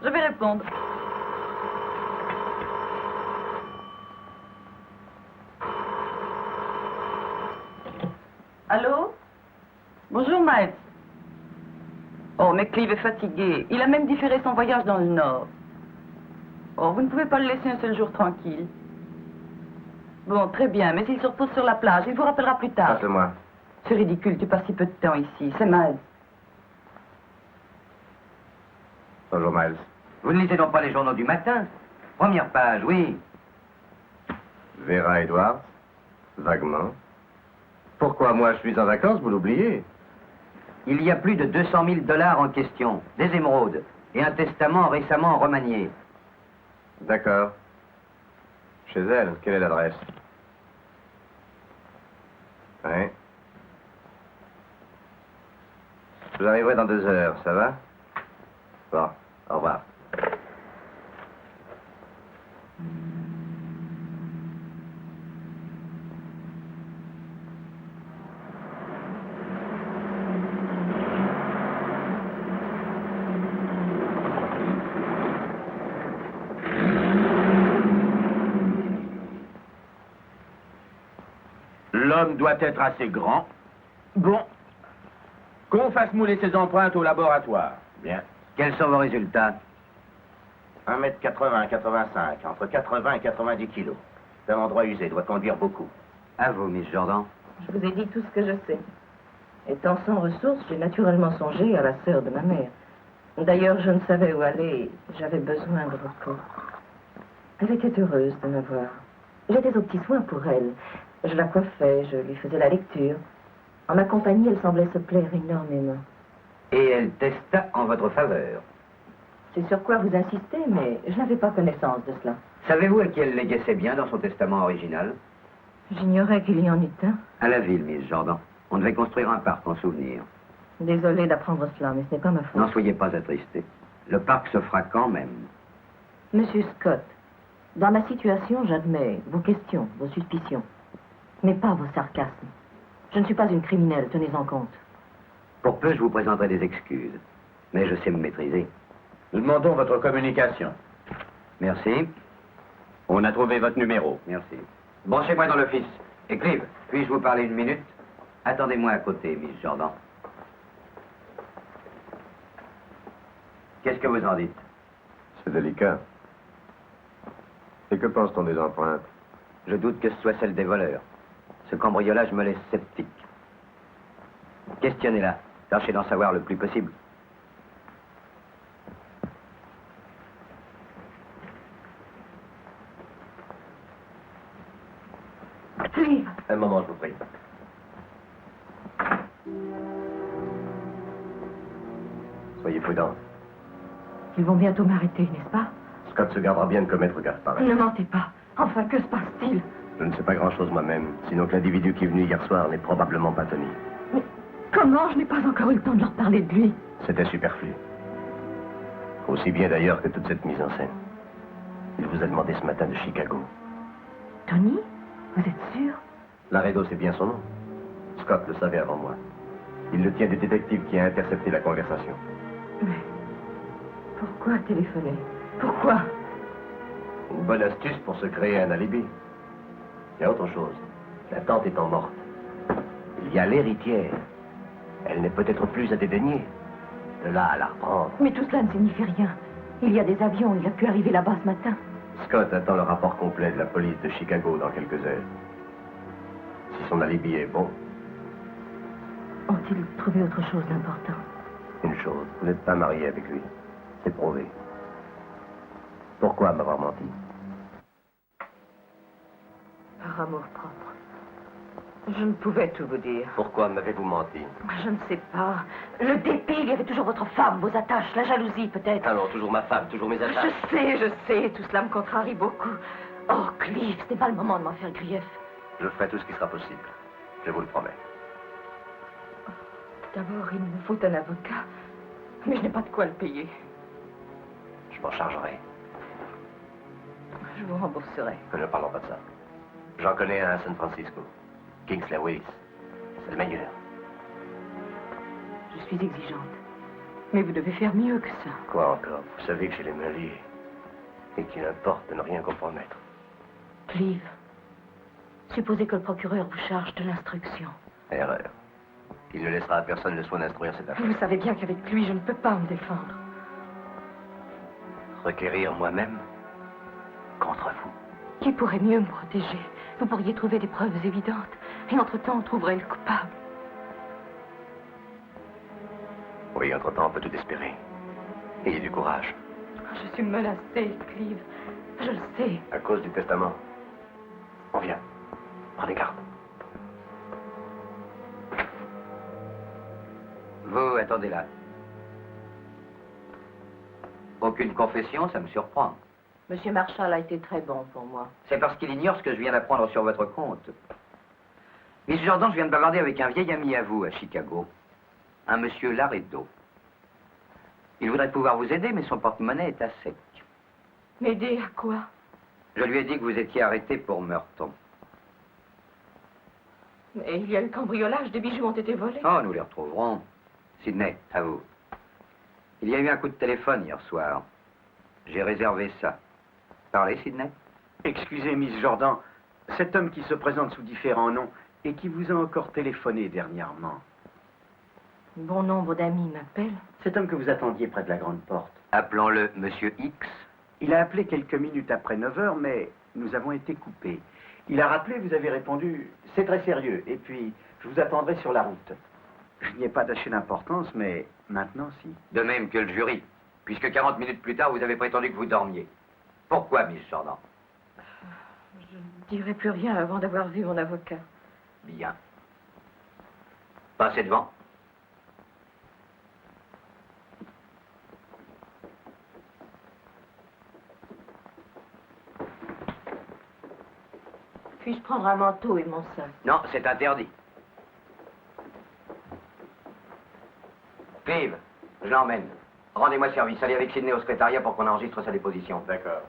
Je vais répondre. Allô? Bonjour, Miles. Oh, mais Clive est fatigué. Il a même différé son voyage dans le Nord. Oh, vous ne pouvez pas le laisser un seul jour tranquille. Bon, très bien, mais il se repose sur la plage. Il vous rappellera plus tard. Passe-le-moi. C'est ridicule, tu passes si peu de temps ici. C'est Miles. Bonjour, Miles. Vous ne lisez donc pas les journaux du matin? Première page, oui. Vera Edwards? Vaguement. Pourquoi moi je suis en vacances, vous l'oubliez? Il y a plus de 200 000 $ en question, des émeraudes, et un testament récemment remanié. D'accord. Chez elle, quelle est l'adresse? Oui. Je vous arriverai dans 2 heures, ça va? Bon, au revoir. L'homme doit être assez grand. Bon. Qu'on fasse mouler ses empreintes au laboratoire. Bien. Quels sont vos résultats? 1m80, 85, entre 80 et 90 kilos. C'est un endroit usé, doit conduire beaucoup. À vous, Miss Jordan. Je vous ai dit tout ce que je sais. Étant sans ressources, j'ai naturellement songé à la sœur de ma mère. D'ailleurs, je ne savais où aller. J'avais besoin de repos. Elle était heureuse de me voir. J'étais aux petits soins pour elle. Je la coiffais, je lui faisais la lecture. En ma compagnie, elle semblait se plaire énormément. Et elle testa en votre faveur. C'est sur quoi vous insistez, mais je n'avais pas connaissance de cela. Savez-vous à qui elle léguait ses biens dans son testament original? J'ignorais qu'il y en eût un. À la ville, Miss Jordan. On devait construire un parc en souvenir. Désolée d'apprendre cela, mais ce n'est pas ma faute. N'en soyez pas attristé. Le parc se fera quand même. Monsieur Scott, dans ma situation, j'admets vos questions, vos suspicions, mais pas vos sarcasmes. Je ne suis pas une criminelle, tenez-en compte. Pour peu, je vous présenterai des excuses. Mais je sais me maîtriser. Nous demandons votre communication. Merci. On a trouvé votre numéro. Merci. Branchez-moi dans l'office. Et Clive, puis-je vous parler une minute? Attendez-moi à côté, Miss Jordan. Qu'est-ce que vous en dites? C'est délicat. Et que pense-t-on des empreintes? Je doute que ce soit celle des voleurs. Ce cambriolage me laisse sceptique. Questionnez-la. Tâchez d'en savoir le plus possible. Clive! Un moment, je vous prie. Soyez prudent. Ils vont bientôt m'arrêter, n'est-ce pas? Scott se gardera bien de commettre gaffe pareil. Ne mentez pas. Enfin, que se passe-t-il? Je ne sais pas grand-chose moi-même, sinon que l'individu qui est venu hier soir n'est probablement pas Tony. Mais comment? Je n'ai pas encore eu le temps de leur parler de lui. C'était superflu. Aussi bien d'ailleurs que toute cette mise en scène. Il vous a demandé ce matin de Chicago. Tony? Vous êtes sûr? Laredo, c'est bien son nom. Scott le savait avant moi. Il le tient du détective qui a intercepté la conversation. Mais pourquoi téléphoner? Pourquoi? Une bonne astuce pour se créer un alibi. Il y a autre chose. La tante étant morte, il y a l'héritière. Elle n'est peut-être plus à dédaigner. De là à la reprendre. Mais tout cela ne signifie rien. Il y a des avions, il a pu arriver là-bas ce matin. Scott attend le rapport complet de la police de Chicago dans quelques heures. Si son alibi est bon... Ont-ils trouvé autre chose d'important? Une chose, vous n'êtes pas marié avec lui. C'est prouvé. Pourquoi m'avoir menti? Par amour propre. Je ne pouvais tout vous dire. Pourquoi m'avez-vous menti? Je ne sais pas. Le dépit, il y avait toujours votre femme, vos attaches, la jalousie peut-être. Alors, toujours ma femme, toujours mes attaches. Je sais, tout cela me contrarie beaucoup. Oh, Clive, ce n'est pas le moment de m'en faire grief. Je ferai tout ce qui sera possible. Je vous le promets. D'abord, il me faut un avocat. Mais je n'ai pas de quoi le payer. Je m'en chargerai. Je vous rembourserai. Ne parlons pas de ça. J'en connais un à San Francisco. Kingsley Willis. C'est le meilleur. Je suis exigeante. Mais vous devez faire mieux que ça. Quoi encore? Vous savez que j'ai les mains liées. Et qu'il importe de ne rien compromettre. Clive, supposez que le procureur vous charge de l'instruction. Erreur. Il ne laissera à personne le soin d'instruire cette affaire. Vous savez bien qu'avec lui, je ne peux pas me défendre. Requérir moi-même contre vous. Qui pourrait mieux me protéger? Vous pourriez trouver des preuves évidentes. Et entre-temps, on trouverait le coupable. Oui, entre-temps, on peut tout espérer. Ayez du courage. Je suis menacée, Clive. Je le sais. À cause du testament. On vient. Prenez garde. Vous, attendez là. Aucune confession, ça me surprend. Monsieur Marshall a été très bon pour moi. C'est parce qu'il ignore ce que je viens d'apprendre sur votre compte. Miss Jordan, je viens de bavarder avec un vieil ami à vous à Chicago. Un monsieur Laredo. Il voudrait pouvoir vous aider, mais son porte-monnaie est à sec. M'aider à quoi? Je lui ai dit que vous étiez arrêté pour meurtre. Mais il y a eu cambriolage, des bijoux ont été volés. Oh, nous les retrouverons. Sidney, à vous. Il y a eu un coup de téléphone hier soir. J'ai réservé ça. Parlez, Sidney. Excusez, Miss Jordan. Cet homme qui se présente sous différents noms, et qui vous a encore téléphoné dernièrement. Bon nombre d'amis m'appellent. Cet homme que vous attendiez près de la grande porte. Appelons-le Monsieur X. Il a appelé quelques minutes après 9 heures, mais nous avons été coupés. Il a rappelé, vous avez répondu, c'est très sérieux, et puis je vous attendrai sur la route. Je n'y ai pas attaché d'importance, mais maintenant, si. De même que le jury, puisque 40 minutes plus tard, vous avez prétendu que vous dormiez. Pourquoi, Miss Jordan? Je ne dirai plus rien avant d'avoir vu mon avocat. Bien. Passez devant. Puis-je prendre un manteau et mon sac? Non, c'est interdit. Clive, je l'emmène. Rendez-moi service. Allez avec Sidney au secrétariat pour qu'on enregistre sa déposition. D'accord.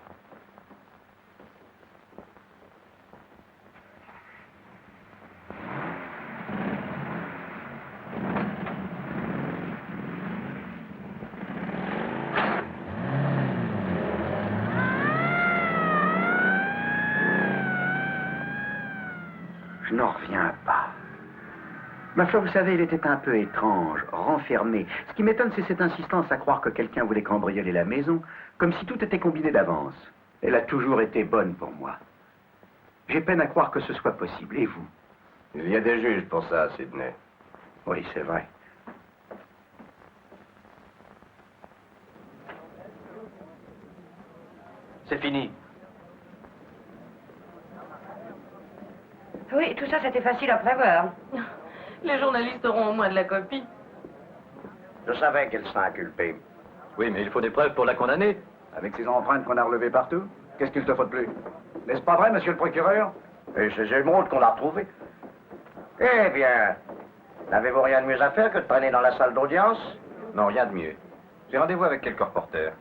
Je n'en reviens pas. Ma foi, vous savez, il était un peu étrange, renfermé. Ce qui m'étonne, c'est cette insistance à croire que quelqu'un voulait cambrioler la maison, comme si tout était combiné d'avance. Elle a toujours été bonne pour moi. J'ai peine à croire que ce soit possible. Et vous? Il y a des juges pour ça, Sidney. Oui, c'est vrai. C'est fini. Oui, tout ça, c'était facile à prévoir. Les journalistes auront au moins de la copie. Je savais qu'elle serait inculpée. Oui, mais il faut des preuves pour la condamner. Avec ces empreintes qu'on a relevées partout, qu'est-ce qu'il te faut de plus? N'est-ce pas vrai, monsieur le procureur? Et ces émeraudes qu'on a retrouvées. Eh bien, n'avez-vous rien de mieux à faire que de traîner dans la salle d'audience? Non, rien de mieux. J'ai rendez-vous avec quelques reporters.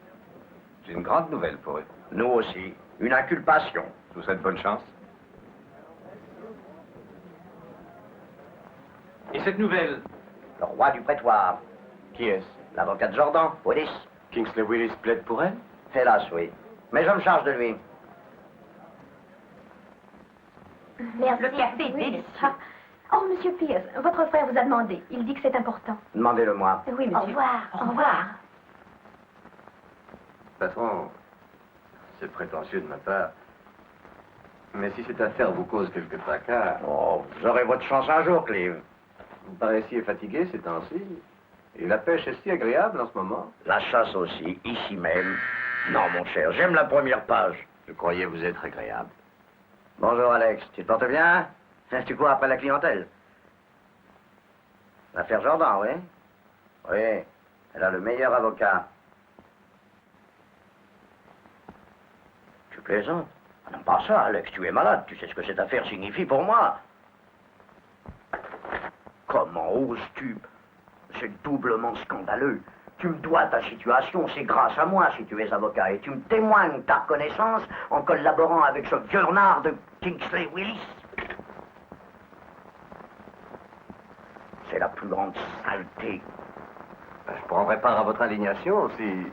J'ai une grande nouvelle pour eux. Nous aussi. Une inculpation. Je vous souhaite bonne chance. Et cette nouvelle? Le roi du prétoire. Qui est-ce? L'avocat de Jordan, Willis. Kingsley Willis plaide pour elle? Hélas, oui. Mais je me charge de lui. Merci. Le café est délicieux. Oh, monsieur Pierce, votre frère vous a demandé. Il dit que c'est important. Demandez-le-moi. Oui, monsieur. Au revoir. Au revoir. Patron, c'est prétentieux de ma part. Mais si cette affaire vous cause quelques tracas... Oh, vous aurez votre chance un jour, Clive. Vous paraissiez fatigué ces temps-ci. Et la pêche est si agréable en ce moment. La chasse aussi, ici même. Non, mon cher, j'aime la première page. Je croyais vous être agréable. Bonjour, Alex. Tu te portes bien? Tu cours après la clientèle? L'affaire Jordan, oui? Oui, elle a le meilleur avocat. Tu plaisantes? Non, pas ça, Alex. Tu es malade. Tu sais ce que cette affaire signifie pour moi. Comment oses-tu? C'est doublement scandaleux. Tu me dois ta situation, c'est grâce à moi si tu es avocat. Et tu me témoignes ta reconnaissance en collaborant avec ce vieux renard de Kingsley Willis. C'est la plus grande saleté. Je prendrai part à votre indignation si...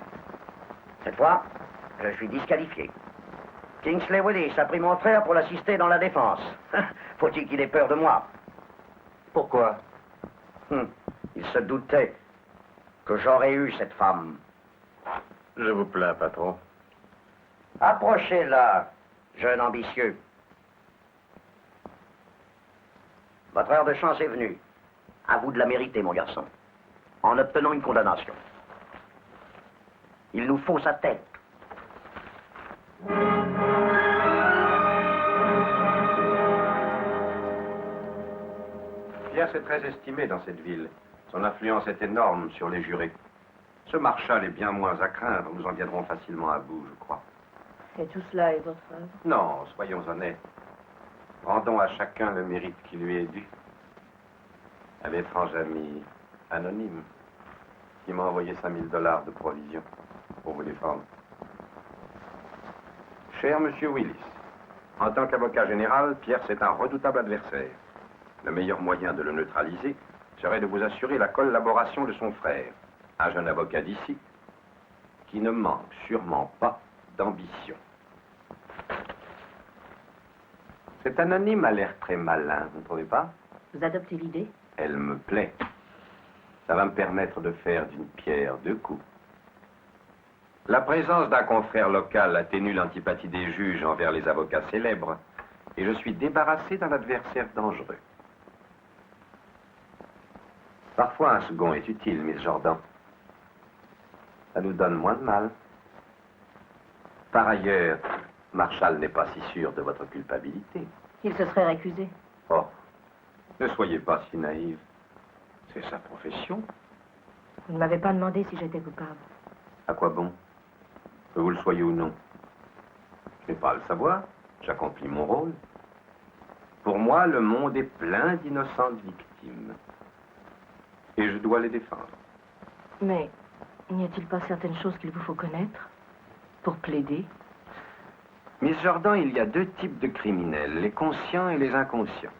Cette fois, je suis disqualifié. Kingsley Willis a pris mon frère pour l'assister dans la défense. Faut-il qu'il ait peur de moi? Pourquoi? Il se doutait que j'aurais eu cette femme. Je vous plains, patron. Approchez-la, jeune ambitieux. Votre heure de chance est venue. À vous de la mériter, mon garçon, en obtenant une condamnation. Il nous faut sa tête. Pierce est très estimé dans cette ville. Son influence est énorme sur les jurés. Ce Marshall est bien moins à craindre. Nous en viendrons facilement à bout, je crois. Et tout cela est votre œuvre? Non, soyons honnêtes. Rendons à chacun le mérite qui lui est dû. Un étrange ami anonyme qui m'a envoyé $5000 de provisions pour vous défendre. Cher Monsieur Willis, en tant qu'avocat général, Pierce est un redoutable adversaire. Le meilleur moyen de le neutraliser serait de vous assurer la collaboration de son frère, un jeune avocat d'ici, qui ne manque sûrement pas d'ambition. Cette anonyme a l'air très malin, vous ne trouvez pas? Vous adoptez l'idée? Elle me plaît. Ça va me permettre de faire d'une pierre deux coups. La présence d'un confrère local atténue l'antipathie des juges envers les avocats célèbres, et je suis débarrassé d'un adversaire dangereux. Parfois, un second est utile, Miss Jordan. Ça nous donne moins de mal. Par ailleurs, Marshall n'est pas si sûr de votre culpabilité. Il se serait récusé. Oh, ne soyez pas si naïve. C'est sa profession. Vous ne m'avez pas demandé si j'étais coupable. À quoi bon? Que vous le soyez ou non. Je n'ai pas à le savoir. J'accomplis mon rôle. Pour moi, le monde est plein d'innocentes victimes. Et je dois les défendre. Mais n'y a-t-il pas certaines choses qu'il vous faut connaître pour plaider? Miss Jordan, il y a deux types de criminels, les conscients et les inconscients.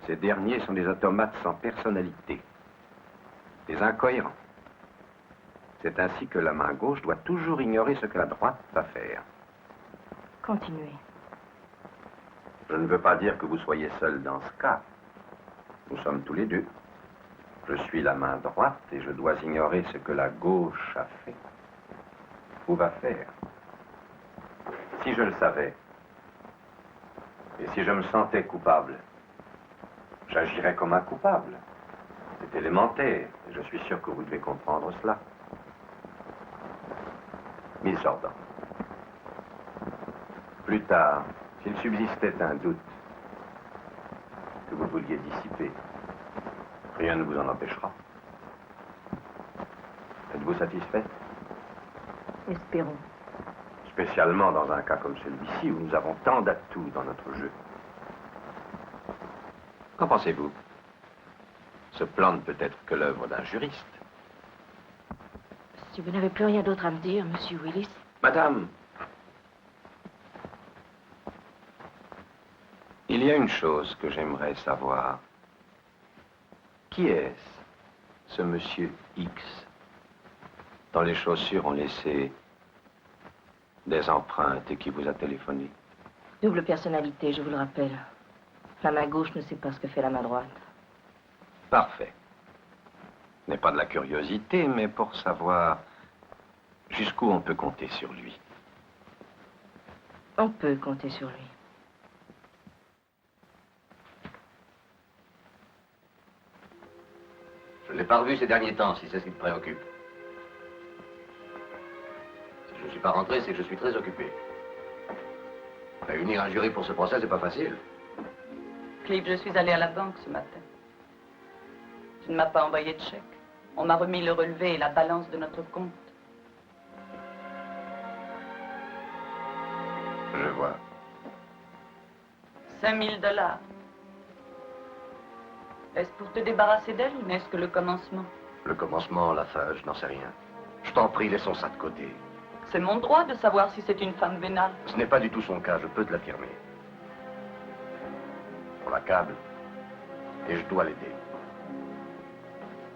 Ces derniers sont des automates sans personnalité, des incohérents. C'est ainsi que la main gauche doit toujours ignorer ce que la droite va faire. Continuez. Je ne veux pas dire que vous soyez seul dans ce cas. Nous sommes tous les deux. Je suis la main droite et je dois ignorer ce que la gauche a fait ou va faire. Si je le savais, et si je me sentais coupable, j'agirais comme un coupable. C'est élémentaire, et je suis sûr que vous devez comprendre cela. Miss Jordan, plus tard, s'il subsistait un doute que vous vouliez dissiper, rien ne vous en empêchera. Êtes-vous satisfait? Espérons. Spécialement dans un cas comme celui-ci où nous avons tant d'atouts dans notre jeu. Qu'en pensez-vous? Ce plan ne peut être que l'œuvre d'un juriste. Si vous n'avez plus rien d'autre à me dire, Monsieur Willis. Madame, il y a une chose que j'aimerais savoir. Qui est-ce, ce monsieur X, dont les chaussures ont laissé des empreintes et qui vous a téléphoné? Double personnalité, je vous le rappelle. La main gauche ne sait pas ce que fait la main droite. Parfait. Ce n'est pas de la curiosité, mais pour savoir jusqu'où on peut compter sur lui. On peut compter sur lui. Je ne l'ai pas revu ces derniers temps, si c'est ce qui te préoccupe. Si je ne suis pas rentré, c'est que je suis très occupé. Réunir un jury pour ce procès, c'est pas facile. Clive, je suis allée à la banque ce matin. Tu ne m'as pas envoyé de chèque. On m'a remis le relevé et la balance de notre compte. Je vois. 5 000 $. Est-ce pour te débarrasser d'elle ou n'est-ce que le commencement? Le commencement, la fin, je n'en sais rien. Je t'en prie, laissons ça de côté. C'est mon droit de savoir si c'est une femme vénale. Ce n'est pas du tout son cas, je peux te l'affirmer. On l'accable et je dois l'aider.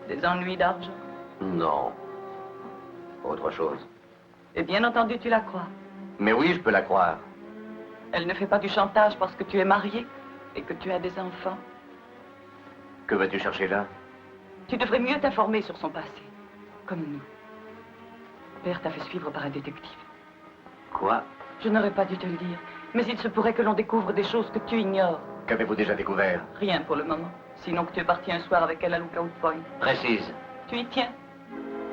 Des ennuis d'argent? Non. Autre chose. Et bien entendu, tu la crois. Mais oui, je peux la croire. Elle ne fait pas du chantage parce que tu es marié et que tu as des enfants. Que vas-tu chercher là? Tu devrais mieux t'informer sur son passé. Comme nous. Père t'a fait suivre par un détective. Quoi? Je n'aurais pas dû te le dire. Mais il se pourrait que l'on découvre des choses que tu ignores. Qu'avez-vous déjà découvert? Rien pour le moment. Sinon que tu es parti un soir avec elle à Lookout Point. Précise. Tu y tiens.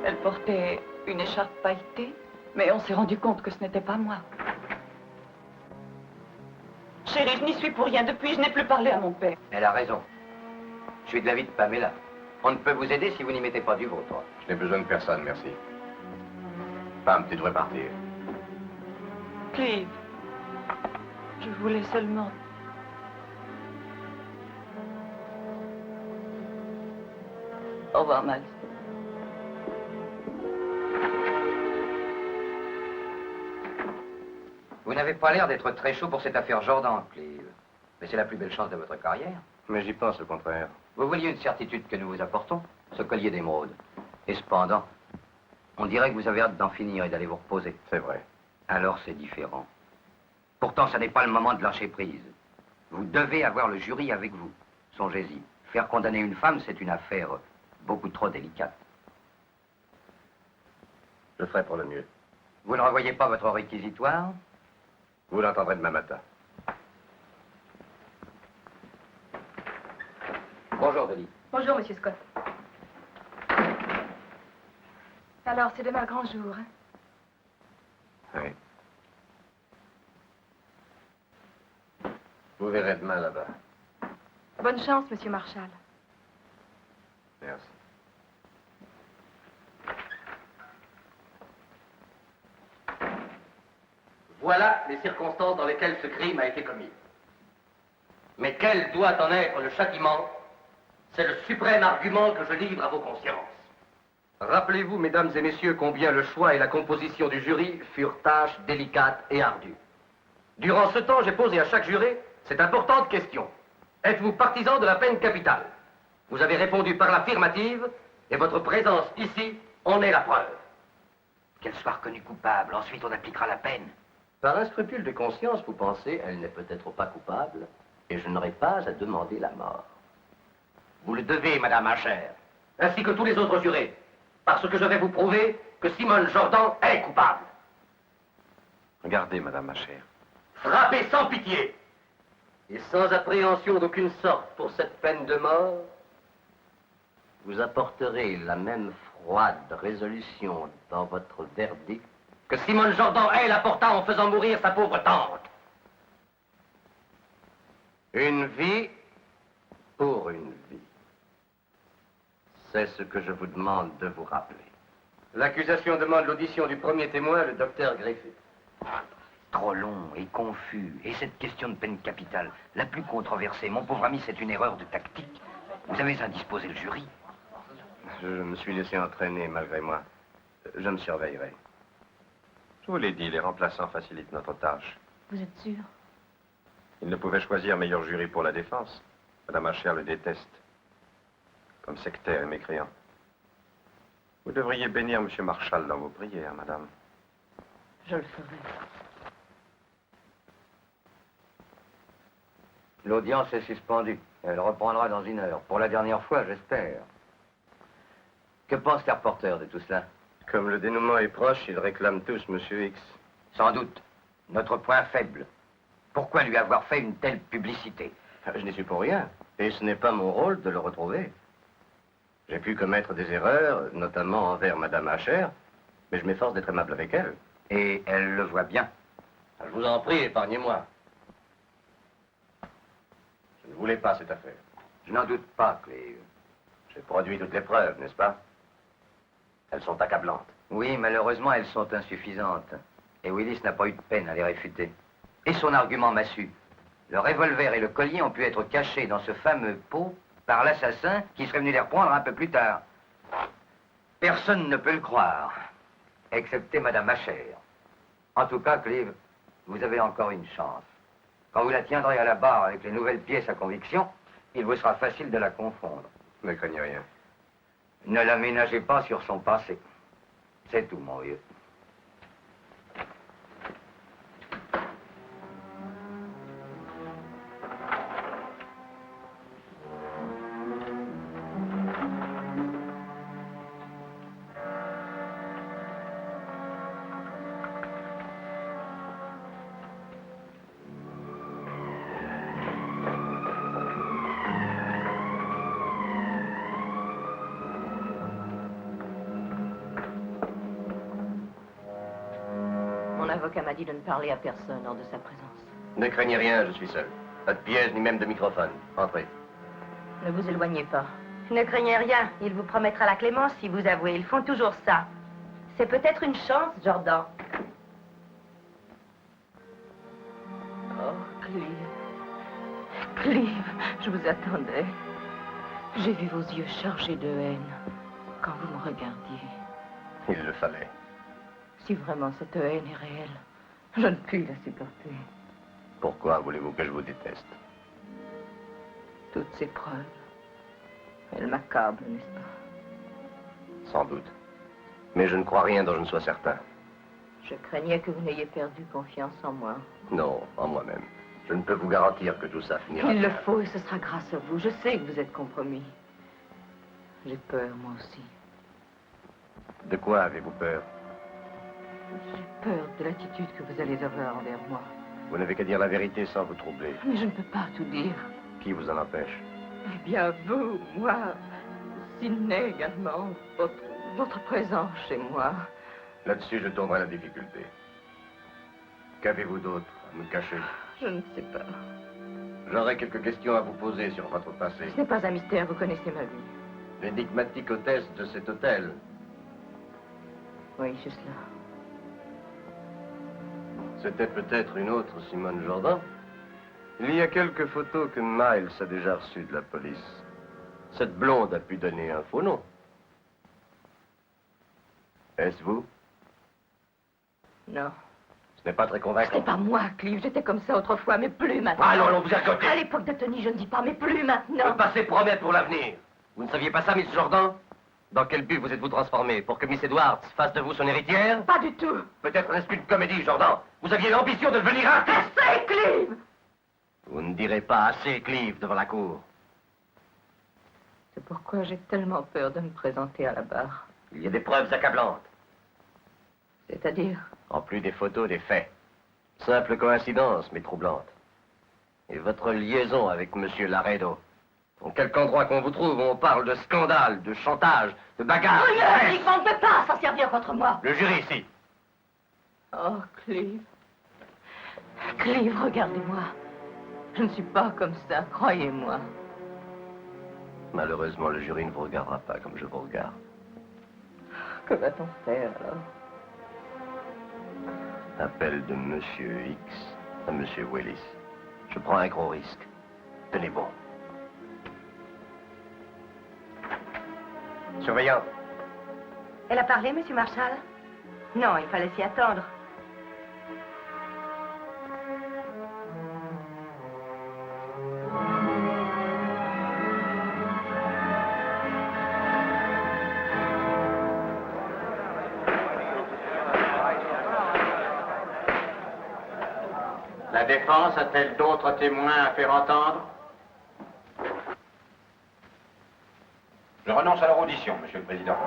Elle portait une écharpe pailletée, mais on s'est rendu compte que ce n'était pas moi. Chérie, je n'y suis pour rien. Depuis, je n'ai plus parlé à mon père. Elle a raison. Je suis de l'avis de Pamela. On ne peut vous aider si vous n'y mettez pas du vôtre. Je n'ai besoin de personne, merci. Pam, tu devrais partir. Clive, je voulais seulement... Au revoir, Miles. Vous n'avez pas l'air d'être très chaud pour cette affaire Jordan, Clive. Mais c'est la plus belle chance de votre carrière. Mais j'y pense, au contraire. Vous vouliez une certitude que nous vous apportons, ce collier d'émeraude. Et cependant, on dirait que vous avez hâte d'en finir et d'aller vous reposer. C'est vrai. Alors c'est différent. Pourtant, ce n'est pas le moment de lâcher prise. Vous devez avoir le jury avec vous. Songez-y. Faire condamner une femme, c'est une affaire beaucoup trop délicate. Je ferai pour le mieux. Vous ne revoyez pas votre réquisitoire? Vous l'entendrez demain matin. Bonjour, Denis. Bonjour, Monsieur Scott. Alors, c'est demain le grand jour, hein? Oui. Vous verrez demain là-bas. Bonne chance, Monsieur Marshall. Merci. Voilà les circonstances dans lesquelles ce crime a été commis. Mais quel doit en être le châtiment? C'est le suprême argument que je livre à vos consciences. Rappelez-vous, mesdames et messieurs, combien le choix et la composition du jury furent tâches délicates et ardues. Durant ce temps, j'ai posé à chaque juré cette importante question. Êtes-vous partisan de la peine capitale? Vous avez répondu par l'affirmative, et votre présence ici en est la preuve. Qu'elle soit reconnue coupable, ensuite on appliquera la peine. Par un scrupule de conscience, vous pensez, elle n'est peut-être pas coupable, et je n'aurai pas à demander la mort. Vous le devez, Madame Asher, ainsi que tous les autres jurés, parce que je vais vous prouver que Simone Jordan est coupable. Regardez, Madame Asher. Frappez sans pitié, et sans appréhension d'aucune sorte pour cette peine de mort, vous apporterez la même froide résolution dans votre verdict que Simone Jordan, elle, apporta en faisant mourir sa pauvre tante. Une vie pour une vie. C'est ce que je vous demande de vous rappeler. L'accusation demande l'audition du premier témoin, le docteur Griffith. Trop long et confus. Et cette question de peine capitale, la plus controversée. Mon pauvre ami, c'est une erreur de tactique. Vous avez indisposé le jury. Je me suis laissé entraîner malgré moi. Je me surveillerai. Je vous l'ai dit, les remplaçants facilitent notre tâche. Vous êtes sûr? Il ne pouvait choisir meilleur jury pour la défense. Madame Asher le déteste. Comme sectaire et mécréant. Vous devriez bénir M. Marshall dans vos prières, madame. Je le ferai. L'audience est suspendue. Elle reprendra dans 1 heure. Pour la dernière fois, j'espère. Que pensent les reporters de tout cela? Comme le dénouement est proche, ils réclament tous M. X. Sans doute. Notre point faible. Pourquoi lui avoir fait une telle publicité? Je n'y suis pour rien. Et ce n'est pas mon rôle de le retrouver. J'ai pu commettre des erreurs, notamment envers Madame Asher, mais je m'efforce d'être aimable avec elle. Et elle le voit bien. Je vous en prie, épargnez-moi. Je ne voulais pas cette affaire. Je n'en doute pas, Cleve. J'ai produit toutes les preuves, n'est-ce pas? Elles sont accablantes. Oui, malheureusement, elles sont insuffisantes. Et Willis n'a pas eu de peine à les réfuter. Et son argument massu. Le revolver et le collier ont pu être cachés dans ce fameux pot par l'assassin qui serait venu les reprendre un peu plus tard. Personne ne peut le croire, excepté Madame Asher. En tout cas, Cleve, vous avez encore une chance. Quand vous la tiendrez à la barre avec les nouvelles pièces à conviction, il vous sera facile de la confondre. Ne craignez rien. Ne la ménagez pas sur son passé. C'est tout, mon vieux. Mon avocat m'a dit de ne parler à personne hors de sa présence. Ne craignez rien, je suis seul. Pas de piège ni même de microphone. Entrez. Ne vous éloignez pas. Ne craignez rien. Il vous promettra la clémence si vous avouez. Ils font toujours ça. C'est peut-être une chance, Jordan. Oh, Cleve. Cleve, je vous attendais. J'ai vu vos yeux chargés de haine quand vous me regardiez. Il le fallait. Si vraiment cette haine est réelle, je ne puis la supporter. Pourquoi voulez-vous que je vous déteste? Toutes ces preuves, elles m'accablent, n'est-ce pas? Sans doute. Mais je ne crois rien dont je ne sois certain. Je craignais que vous n'ayez perdu confiance en moi. Non, en moi-même. Je ne peux vous garantir que tout ça finira Il le bien. faut et ce sera grâce à vous. Je sais que vous êtes compromis. J'ai peur, moi aussi. De quoi avez-vous peur? J'ai peur de l'attitude que vous allez avoir envers moi. Vous n'avez qu'à dire la vérité sans vous troubler. Mais je ne peux pas tout dire. Qui vous en empêche? Eh bien, vous, moi, Sidney également, votre présence chez moi. Là-dessus, je tomberai à la difficulté. Qu'avez-vous d'autre à me cacher? Je ne sais pas. J'aurais quelques questions à vous poser sur votre passé. Ce n'est pas un mystère, vous connaissez ma vie. L'énigmatique hôtesse de cet hôtel. Oui, juste là. C'était peut-être une autre Simone Jourdan. Il y a quelques photos que Miles a déjà reçues de la police. Cette blonde a pu donner un faux nom. Est-ce vous? Non. Ce n'est pas très Ce convaincant. n'est pas moi, Clive. J'étais comme ça autrefois, mais plus maintenant. Allons, vous ergotez. À l'époque d'Anthony, je ne dis pas, mais plus maintenant. Le passé promet pour l'avenir. Vous ne saviez pas ça, Miss Jordan? Dans quel but vous êtes-vous transformé? Pour que Miss Edwards fasse de vous son héritière? Pas du tout. Peut-être n'est-ce qu'une comédie, Jordan. Vous aviez l'ambition de devenir artiste. Assez, Clive! Vous ne direz pas assez, Clive, devant la cour. C'est pourquoi j'ai tellement peur de me présenter à la barre. Il y a des preuves accablantes. C'est-à-dire? En plus des photos, des faits. Simple coïncidence, mais troublante. Et votre liaison avec Monsieur Laredo. En quelque endroit qu'on vous trouve, on parle de scandale, de chantage, de bagarre. Oh, uniquement, ne peut pas s'en servir contre moi. Le jury, ici. Oh, Clive. Clive, regardez-moi. Je ne suis pas comme ça, croyez-moi. Malheureusement, le jury ne vous regardera pas comme je vous regarde. Que va-t-on faire, alors? Appel de Monsieur X à Monsieur Willis. Je prends un gros risque. Tenez bon. Surveillant. Elle a parlé, Monsieur Marshall? Non, il fallait s'y attendre. La défense a-t-elle d'autres témoins à faire entendre? Je renonce à leur audition, Monsieur le Président.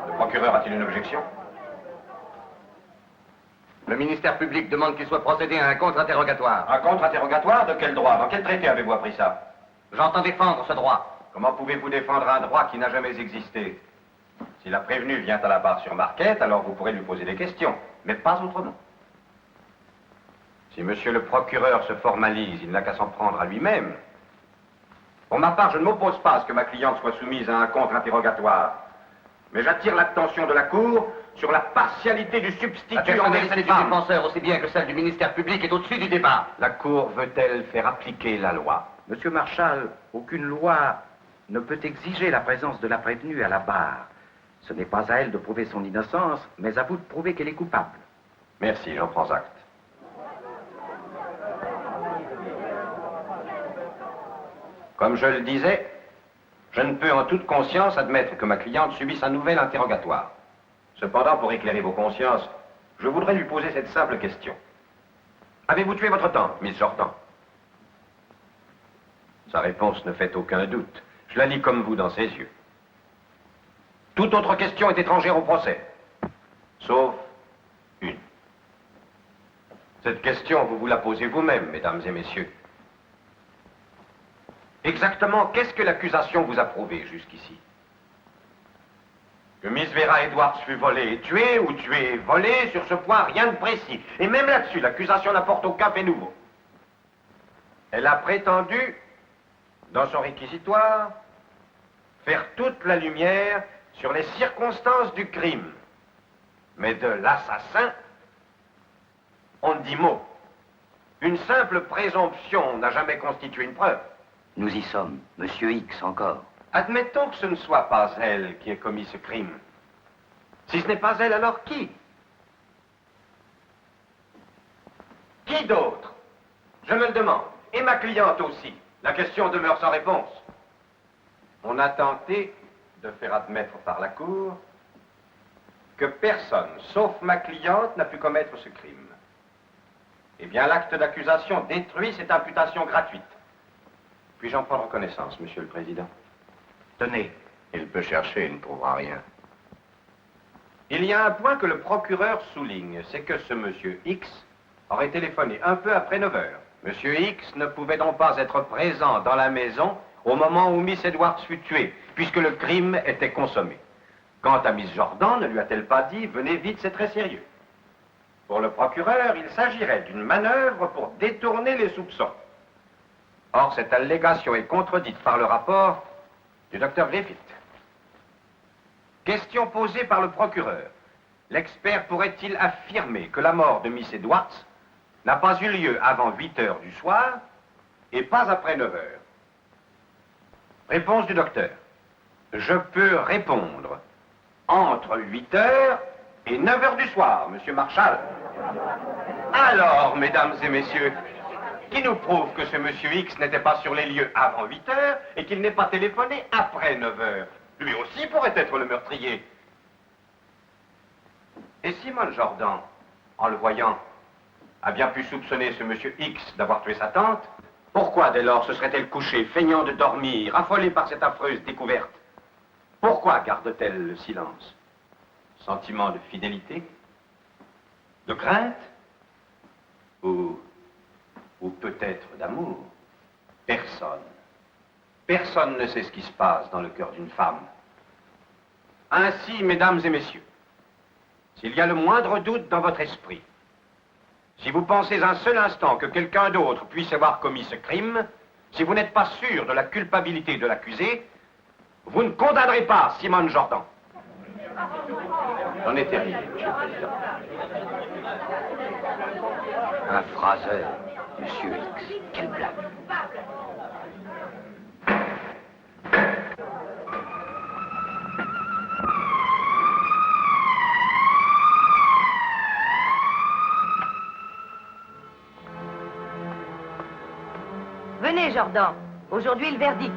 Le procureur a-t-il une objection? Le ministère public demande qu'il soit procédé à un contre-interrogatoire. Un contre-interrogatoire? De quel droit? Dans quel traité avez-vous appris ça? J'entends défendre ce droit. Comment pouvez-vous défendre un droit qui n'a jamais existé? Si la prévenue vient à la barre sur Marquette, alors vous pourrez lui poser des questions, mais pas autrement. Si Monsieur le procureur se formalise, il n'a qu'à s'en prendre à lui-même. Pour ma part, je ne m'oppose pas à ce que ma cliente soit soumise à un contre-interrogatoire. Mais j'attire l'attention de la Cour sur la partialité du substitut La en personnalité du défenseur, aussi bien que celle du ministère public, est au-dessus du débat. La Cour veut-elle faire appliquer la loi? Monsieur Marshall, aucune loi ne peut exiger la présence de la prévenue à la barre. Ce n'est pas à elle de prouver son innocence, mais à vous de prouver qu'elle est coupable. Merci, j'en prends acte. Comme je le disais, je ne peux en toute conscience admettre que ma cliente subisse un nouvel interrogatoire. Cependant, pour éclairer vos consciences, je voudrais lui poser cette simple question. Avez-vous tué votre tante, Miss Jordan? Sa réponse ne fait aucun doute. Je la lis comme vous dans ses yeux. Toute autre question est étrangère au procès, sauf une. Cette question, vous vous la posez vous-même, mesdames et messieurs. Exactement, qu'est-ce que l'accusation vous a prouvé jusqu'ici? Que Miss Vera Edwards fut volée et tuée, ou tuée et volée, sur ce point, rien de précis. Et même là-dessus, l'accusation n'apporte aucun fait nouveau. Elle a prétendu, dans son réquisitoire, faire toute la lumière sur les circonstances du crime. Mais de l'assassin, on ne dit mot. Une simple présomption n'a jamais constitué une preuve. Nous y sommes. Monsieur X encore. Admettons que ce ne soit pas elle qui ait commis ce crime. Si ce n'est pas elle, alors qui? Qui d'autre? Je me le demande. Et ma cliente aussi. La question demeure sans réponse. On a tenté de faire admettre par la Cour que personne, sauf ma cliente, n'a pu commettre ce crime. Eh bien, l'acte d'accusation détruit cette imputation gratuite. Puis-je en prendre connaissance, Monsieur le Président? Tenez, il peut chercher, il ne trouvera rien. Il y a un point que le procureur souligne, c'est que ce Monsieur X aurait téléphoné un peu après 9 heures. Monsieur X ne pouvait donc pas être présent dans la maison au moment où Miss Edwards fut tuée, puisque le crime était consommé. Quant à Miss Jordan, ne lui a-t-elle pas dit « Venez vite, c'est très sérieux ». Pour le procureur, il s'agirait d'une manœuvre pour détourner les soupçons. Or, cette allégation est contredite par le rapport du docteur Griffith. Question posée par le procureur. L'expert pourrait-il affirmer que la mort de Miss Edwards n'a pas eu lieu avant 8 heures du soir et pas après 9 heures? Réponse du docteur. Je peux répondre entre 8 heures et 9 heures du soir, Monsieur Marshall. Alors, mesdames et messieurs, qui nous prouve que ce Monsieur X n'était pas sur les lieux avant 8 heures et qu'il n'ait pas téléphoné après 9 heures? Lui aussi pourrait être le meurtrier. Et Simone Jordan, en le voyant, a bien pu soupçonner ce Monsieur X d'avoir tué sa tante. Pourquoi, dès lors, se serait-elle couchée, feignant de dormir, affolée par cette affreuse découverte? Pourquoi garde-t-elle le silence? Sentiment de fidélité? De crainte? Ou peut-être d'amour? Personne ne sait ce qui se passe dans le cœur d'une femme. Ainsi, mesdames et messieurs, s'il y a le moindre doute dans votre esprit, si vous pensez un seul instant que quelqu'un d'autre puisse avoir commis ce crime, si vous n'êtes pas sûr de la culpabilité de l'accusé, vous ne condamnerez pas Simone Jordan. J'en ai terminé, Monsieur le Président. Un phraseur, Monsieur X. Quelle blague. Venez, Jordan. Aujourd'hui, le verdict.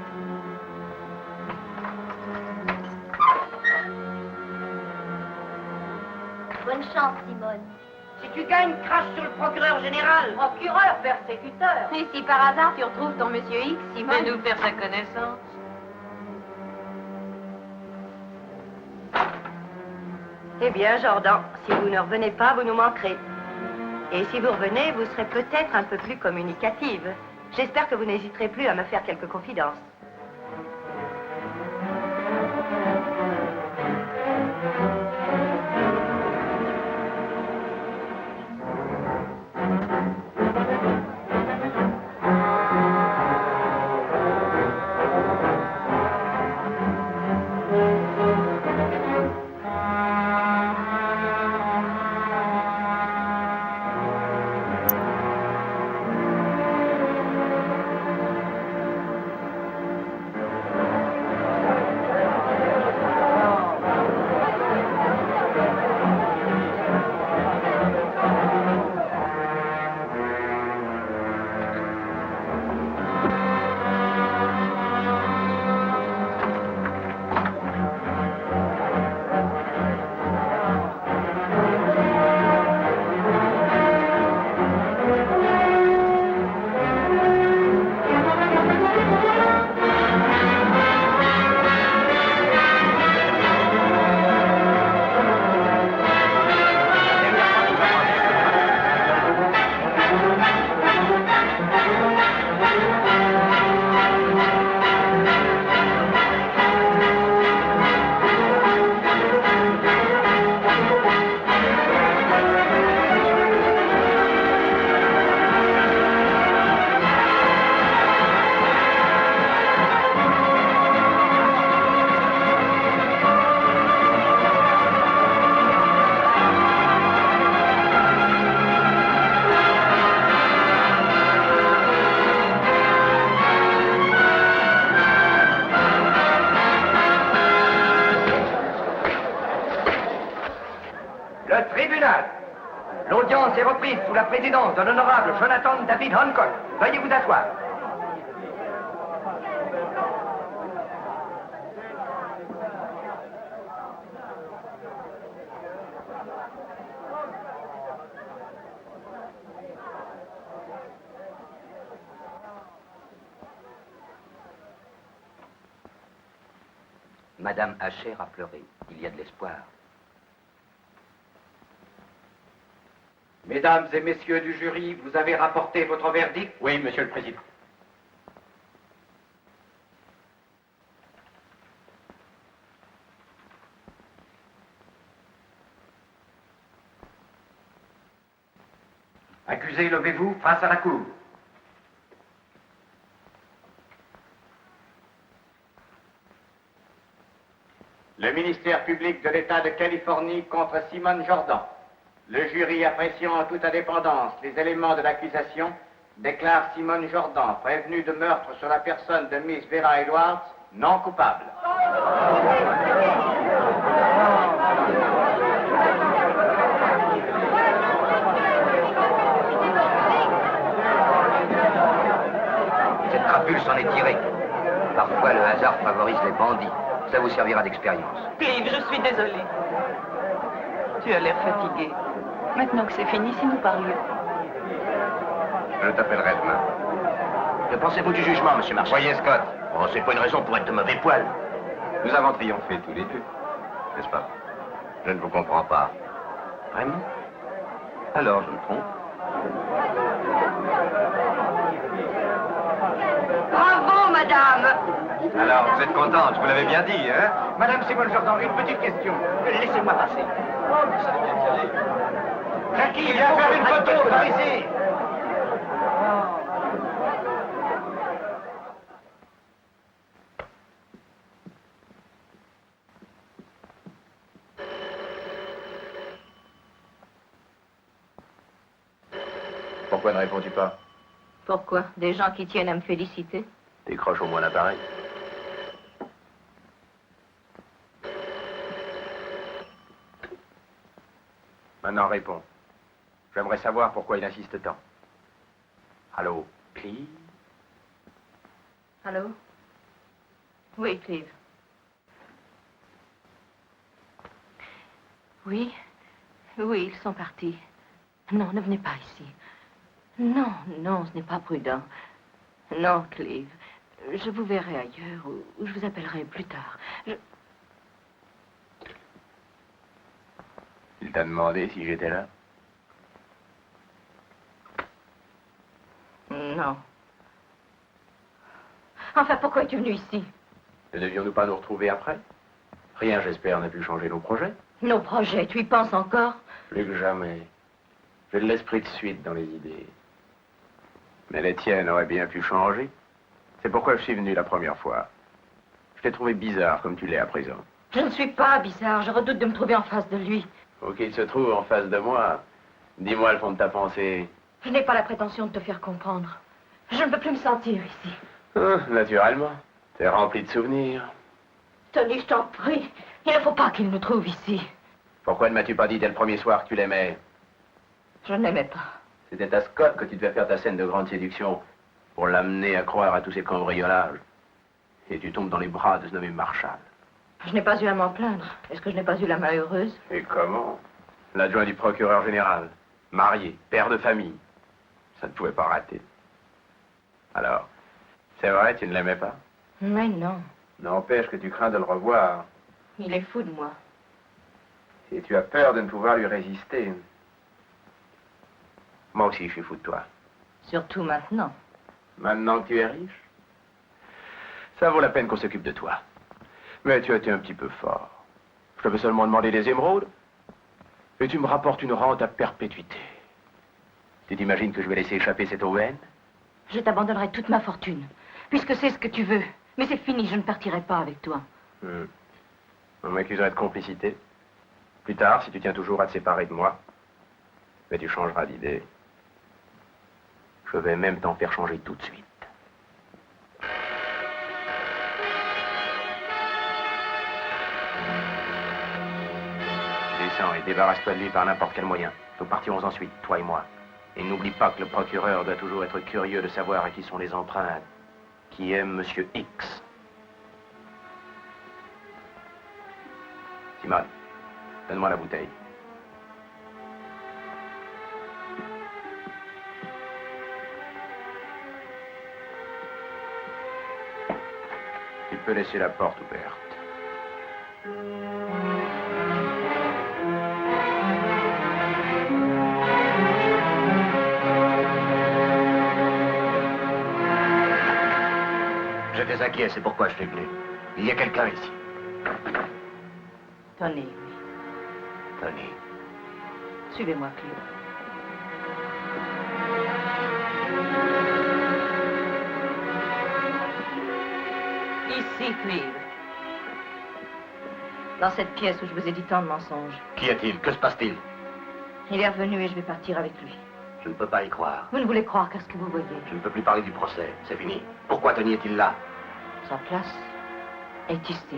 Bonne chance, Simone. Si tu gagnes, crache sur le procureur général. Procureur, persécuteur. Et si par hasard tu retrouves ton Monsieur X, Simone... Fais nous faire sa connaissance. Eh bien, Jordan, si vous ne revenez pas, vous nous manquerez. Et si vous revenez, vous serez peut-être un peu plus communicative. J'espère que vous n'hésiterez plus à me faire quelques confidences. L'audience est reprise sous la présidence de l'honorable Jonathan David Hancock. Veuillez vous asseoir. Madame Hacher a pleuré. Il y a de l'espoir. Mesdames et messieurs du jury, vous avez rapporté votre verdict? Oui, Monsieur le Président. Accusé, levez-vous face à la cour. Le ministère public de l'État de Californie contre Simone Jordan. Le jury, appréciant en toute indépendance les éléments de l'accusation, déclare Simone Jordan, prévenue de meurtre sur la personne de Miss Vera Edwards, non coupable. Cette crapule s'en est tirée. Parfois, le hasard favorise les bandits. Ça vous servira d'expérience. Clive, je suis désolée. Tu as l'air fatigué. Maintenant que c'est fini, si nous parlions. Je t'appellerai demain. Que pensez-vous du jugement, monsieur Marchand? Voyez, Scott, Oh, c'est pas une raison pour être de mauvais poil. nous avons triomphé tous les deux, n'est-ce pas? Je ne vous comprends pas. Vraiment? Alors, je me trompe. Bravo, madame. Alors, vous êtes contente, vous l'avez bien dit, hein? Madame Simone Jordan, une petite question. Laissez-moi passer. Jackie, viens faire une photo, par ici. Pourquoi ne réponds-tu pas? Pourquoi? Des gens qui tiennent à me féliciter? Décroche au moins l'appareil. Maintenant, réponds. J'aimerais savoir pourquoi il insiste tant. Allô, Clive? Allô? Oui, Clive. Oui? Oui, ils sont partis. Non, ne venez pas ici. Non, non, ce n'est pas prudent. Non, Clive. Je vous verrai ailleurs ou je vous appellerai plus tard. Il t'a demandé si j'étais là? Non. Enfin, pourquoi es-tu venu ici? Ne devions-nous pas nous retrouver après? Rien, j'espère, n'a pu changer nos projets. Nos projets, tu y penses encore? Plus que jamais. J'ai de l'esprit de suite dans les idées. Mais les tiennes auraient bien pu changer. C'est pourquoi je suis venu la première fois. Je t'ai trouvé bizarre comme tu l'es à présent. Je ne suis pas bizarre, je redoute de me trouver en face de lui. Faut qu'il se trouve en face de moi. Dis-moi le fond de ta pensée. Je n'ai pas la prétention de te faire comprendre. Je ne peux plus me sentir ici. Naturellement. T'es rempli de souvenirs. Tony, je t'en prie, il ne faut pas qu'il nous trouve ici. Pourquoi ne m'as-tu pas dit dès le premier soir que tu l'aimais? Je ne l'aimais pas. C'était à Scott que tu devais faire ta scène de grande séduction pour l'amener à croire à tous ces cambriolages. Et tu tombes dans les bras de ce nommé Marshall. Je n'ai pas eu à m'en plaindre. Est-ce que je n'ai pas eu la main heureuse? Et comment? L'adjoint du procureur général, marié, père de famille. Ça ne pouvait pas rater. Alors, c'est vrai, tu ne l'aimais pas? Mais non. N'empêche que tu crains de le revoir. Il est fou de moi. Et tu as peur de ne pouvoir lui résister. Moi aussi, je suis fou de toi. Surtout maintenant. Maintenant que tu es riche, ça vaut la peine qu'on s'occupe de toi. Mais tu as été un petit peu fort. Je t'avais seulement demandé des émeraudes. Et tu me rapportes une rente à perpétuité. Tu t'imagines que je vais laisser échapper cette aubaine? Je t'abandonnerai toute ma fortune, puisque c'est ce que tu veux. Mais c'est fini, je ne partirai pas avec toi. On m'accuserait de complicité. Plus tard, si tu tiens toujours à te séparer de moi, mais tu changeras d'idée. Je vais même t'en faire changer tout de suite. Descends et débarrasse-toi de lui par n'importe quel moyen. Nous partirons ensuite, toi et moi. Et n'oublie pas que le procureur doit toujours être curieux de savoir à qui sont les empreintes. Qui aime Monsieur X. Simone, donne-moi la bouteille. Tu peux laisser la porte ouverte. J'étais inquiet, c'est pourquoi je suis venu. Il y a quelqu'un ici. Tony, oui. Tony. Suivez-moi, Clive. Ici, Clive. Dans cette pièce où je vous ai dit tant de mensonges. Qu'y a-t-il? Que se passe-t-il? Il est revenu et je vais partir avec lui. Je ne peux pas y croire. Vous ne voulez croire qu'à ce que vous voyez. Je ne peux plus parler du procès. C'est fini. Pourquoi Tony est-il là? Sa place est ici.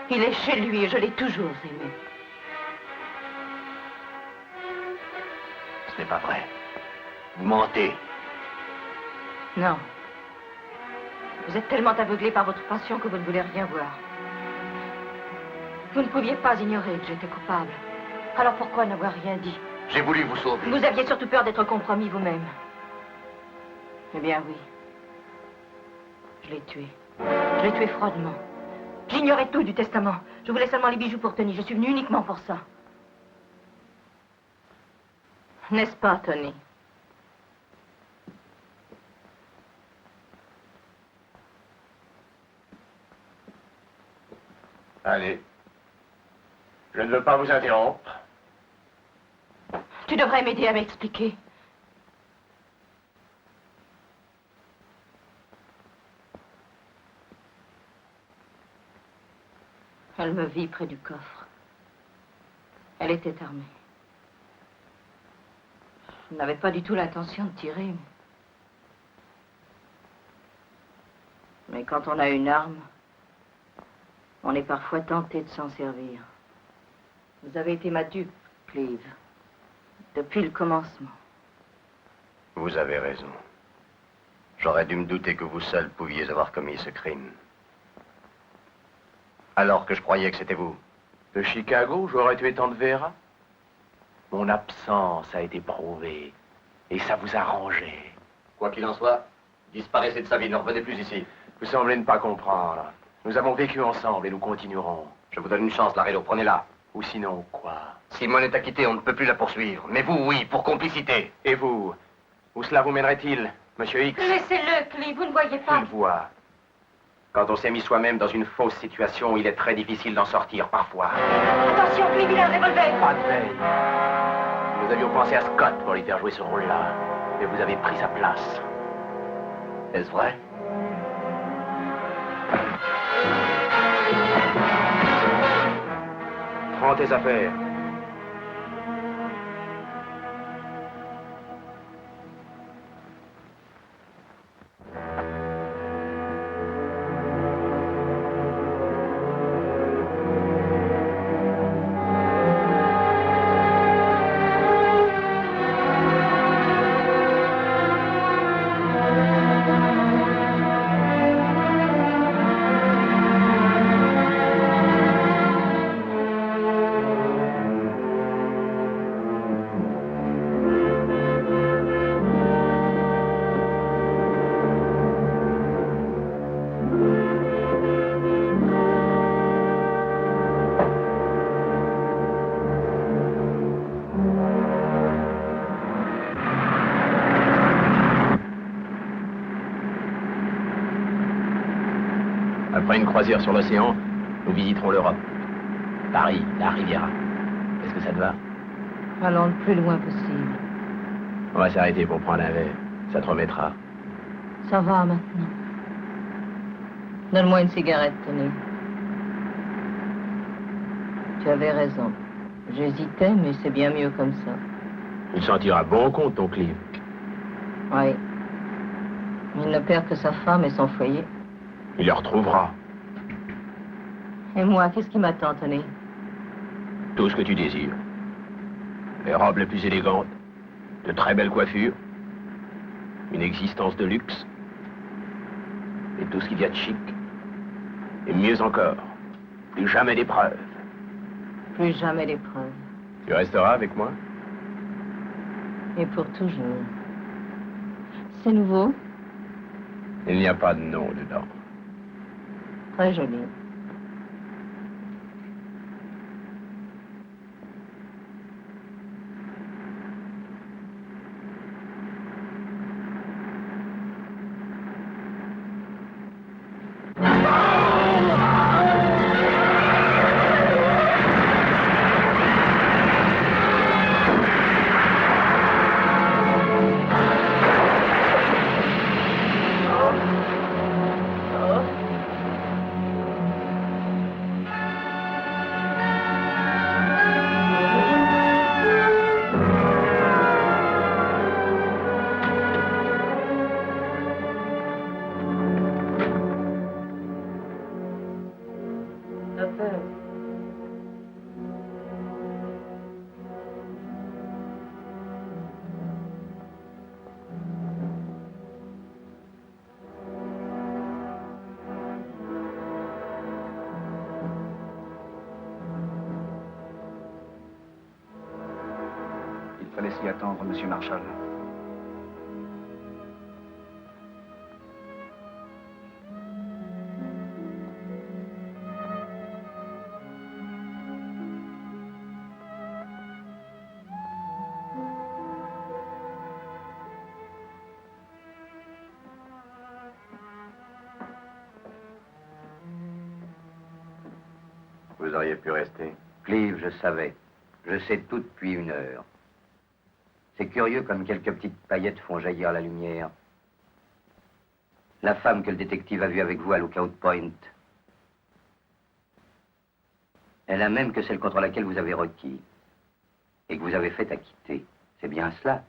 Il est chez lui et je l'ai toujours aimé. Ce n'est pas vrai. Vous mentez. Non. Vous êtes tellement aveuglé par votre passion que vous ne voulez rien voir. Vous ne pouviez pas ignorer que j'étais coupable. Alors pourquoi n'avoir rien dit? J'ai voulu vous sauver. Vous aviez surtout peur d'être compromis vous-même. Eh bien oui. Je l'ai tué. Je l'ai tué froidement. J'ignorais tout du testament. Je voulais seulement les bijoux pour Tony. Je suis venue uniquement pour ça. N'est-ce pas, Tony? Allez. Je ne veux pas vous interrompre. Tu devrais m'aider à m'expliquer. Elle me vit près du coffre. Elle était armée. Je n'avais pas du tout l'intention de tirer. Mais quand on a une arme, on est parfois tenté de s'en servir. Vous avez été ma dupe, Clive. Depuis le commencement. Vous avez raison. J'aurais dû me douter que vous seul pouviez avoir commis ce crime. Alors que je croyais que c'était vous. De Chicago, j'aurais tué Tante Vera. Mon absence a été prouvée. Et ça vous a rangé. Quoi qu'il en soit, disparaissez de sa vie, ne revenez plus ici. Vous semblez ne pas comprendre. Nous avons vécu ensemble et nous continuerons. Je vous donne une chance, Laredo, prenez-la. Ou sinon, quoi? Simone est acquittée, on ne peut plus la poursuivre. Mais vous, oui, pour complicité. Et vous? Où cela vous mènerait-il, Monsieur X? Laissez-le, Clive, vous ne voyez pas. Il voit. Quand on s'est mis soi-même dans une fausse situation, il est très difficile d'en sortir, parfois. Attention, Clive, il a un revolver. Pas de veille. Nous avions pensé à Scott pour lui faire jouer ce rôle-là. Mais vous avez pris sa place. Est-ce vrai? Prends tes affaires. Après une croisière sur l'océan, nous visiterons l'Europe. Paris, la Riviera. Est-ce que ça te va? Allons le plus loin possible. On va s'arrêter pour prendre un verre. Ça te remettra. Ça va maintenant. Donne-moi une cigarette, Tony. Tu avais raison. J'hésitais, mais c'est bien mieux comme ça. Il s'en tira bon compte, ton Clive. Oui. Il ne perd que sa femme et son foyer. Il le retrouvera. Et moi, qu'est-ce qui m'attend, Tony? Tout ce que tu désires. Les robes les plus élégantes, de très belles coiffures, une existence de luxe, et tout ce qu'il y a de chic. Et mieux encore, plus jamais d'épreuves. Plus jamais d'épreuve. Tu resteras avec moi? Et pour toujours. C'est nouveau? Il n'y a pas de nom dedans. Très joli. laisser attendre, monsieur Marshall. Vous auriez pu rester. Cleve, je savais. Je sais tout depuis 1 heure. C'est curieux comme quelques petites paillettes font jaillir la lumière. La femme que le détective a vue avec vous à Lookout Point. est la même que celle contre laquelle vous avez requis. Et que vous avez fait acquitter. C'est bien cela.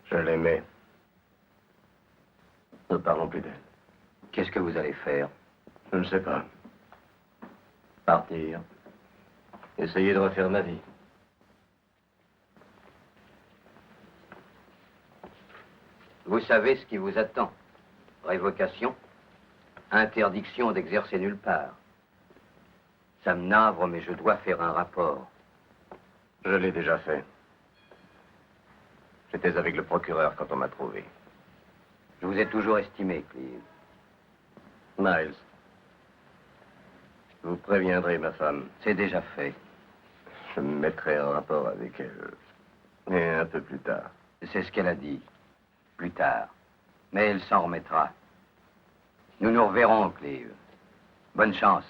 Je l'aimais. Ne parlons plus d'elle. Qu'est-ce que vous allez faire? Je ne sais pas. Partir. Essayer de refaire ma vie. Vous savez ce qui vous attend. Révocation, interdiction d'exercer nulle part. Ça me navre, mais je dois faire un rapport. Je l'ai déjà fait. J'étais avec le procureur quand on m'a trouvé. Je vous ai toujours estimé, Cleve. Miles, vous préviendrez ma femme. C'est déjà fait. Je me mettrai en rapport avec elle. Et un peu plus tard. C'est ce qu'elle a dit. Plus tard. Mais elle s'en remettra. Nous nous reverrons, Cleve. Bonne chance.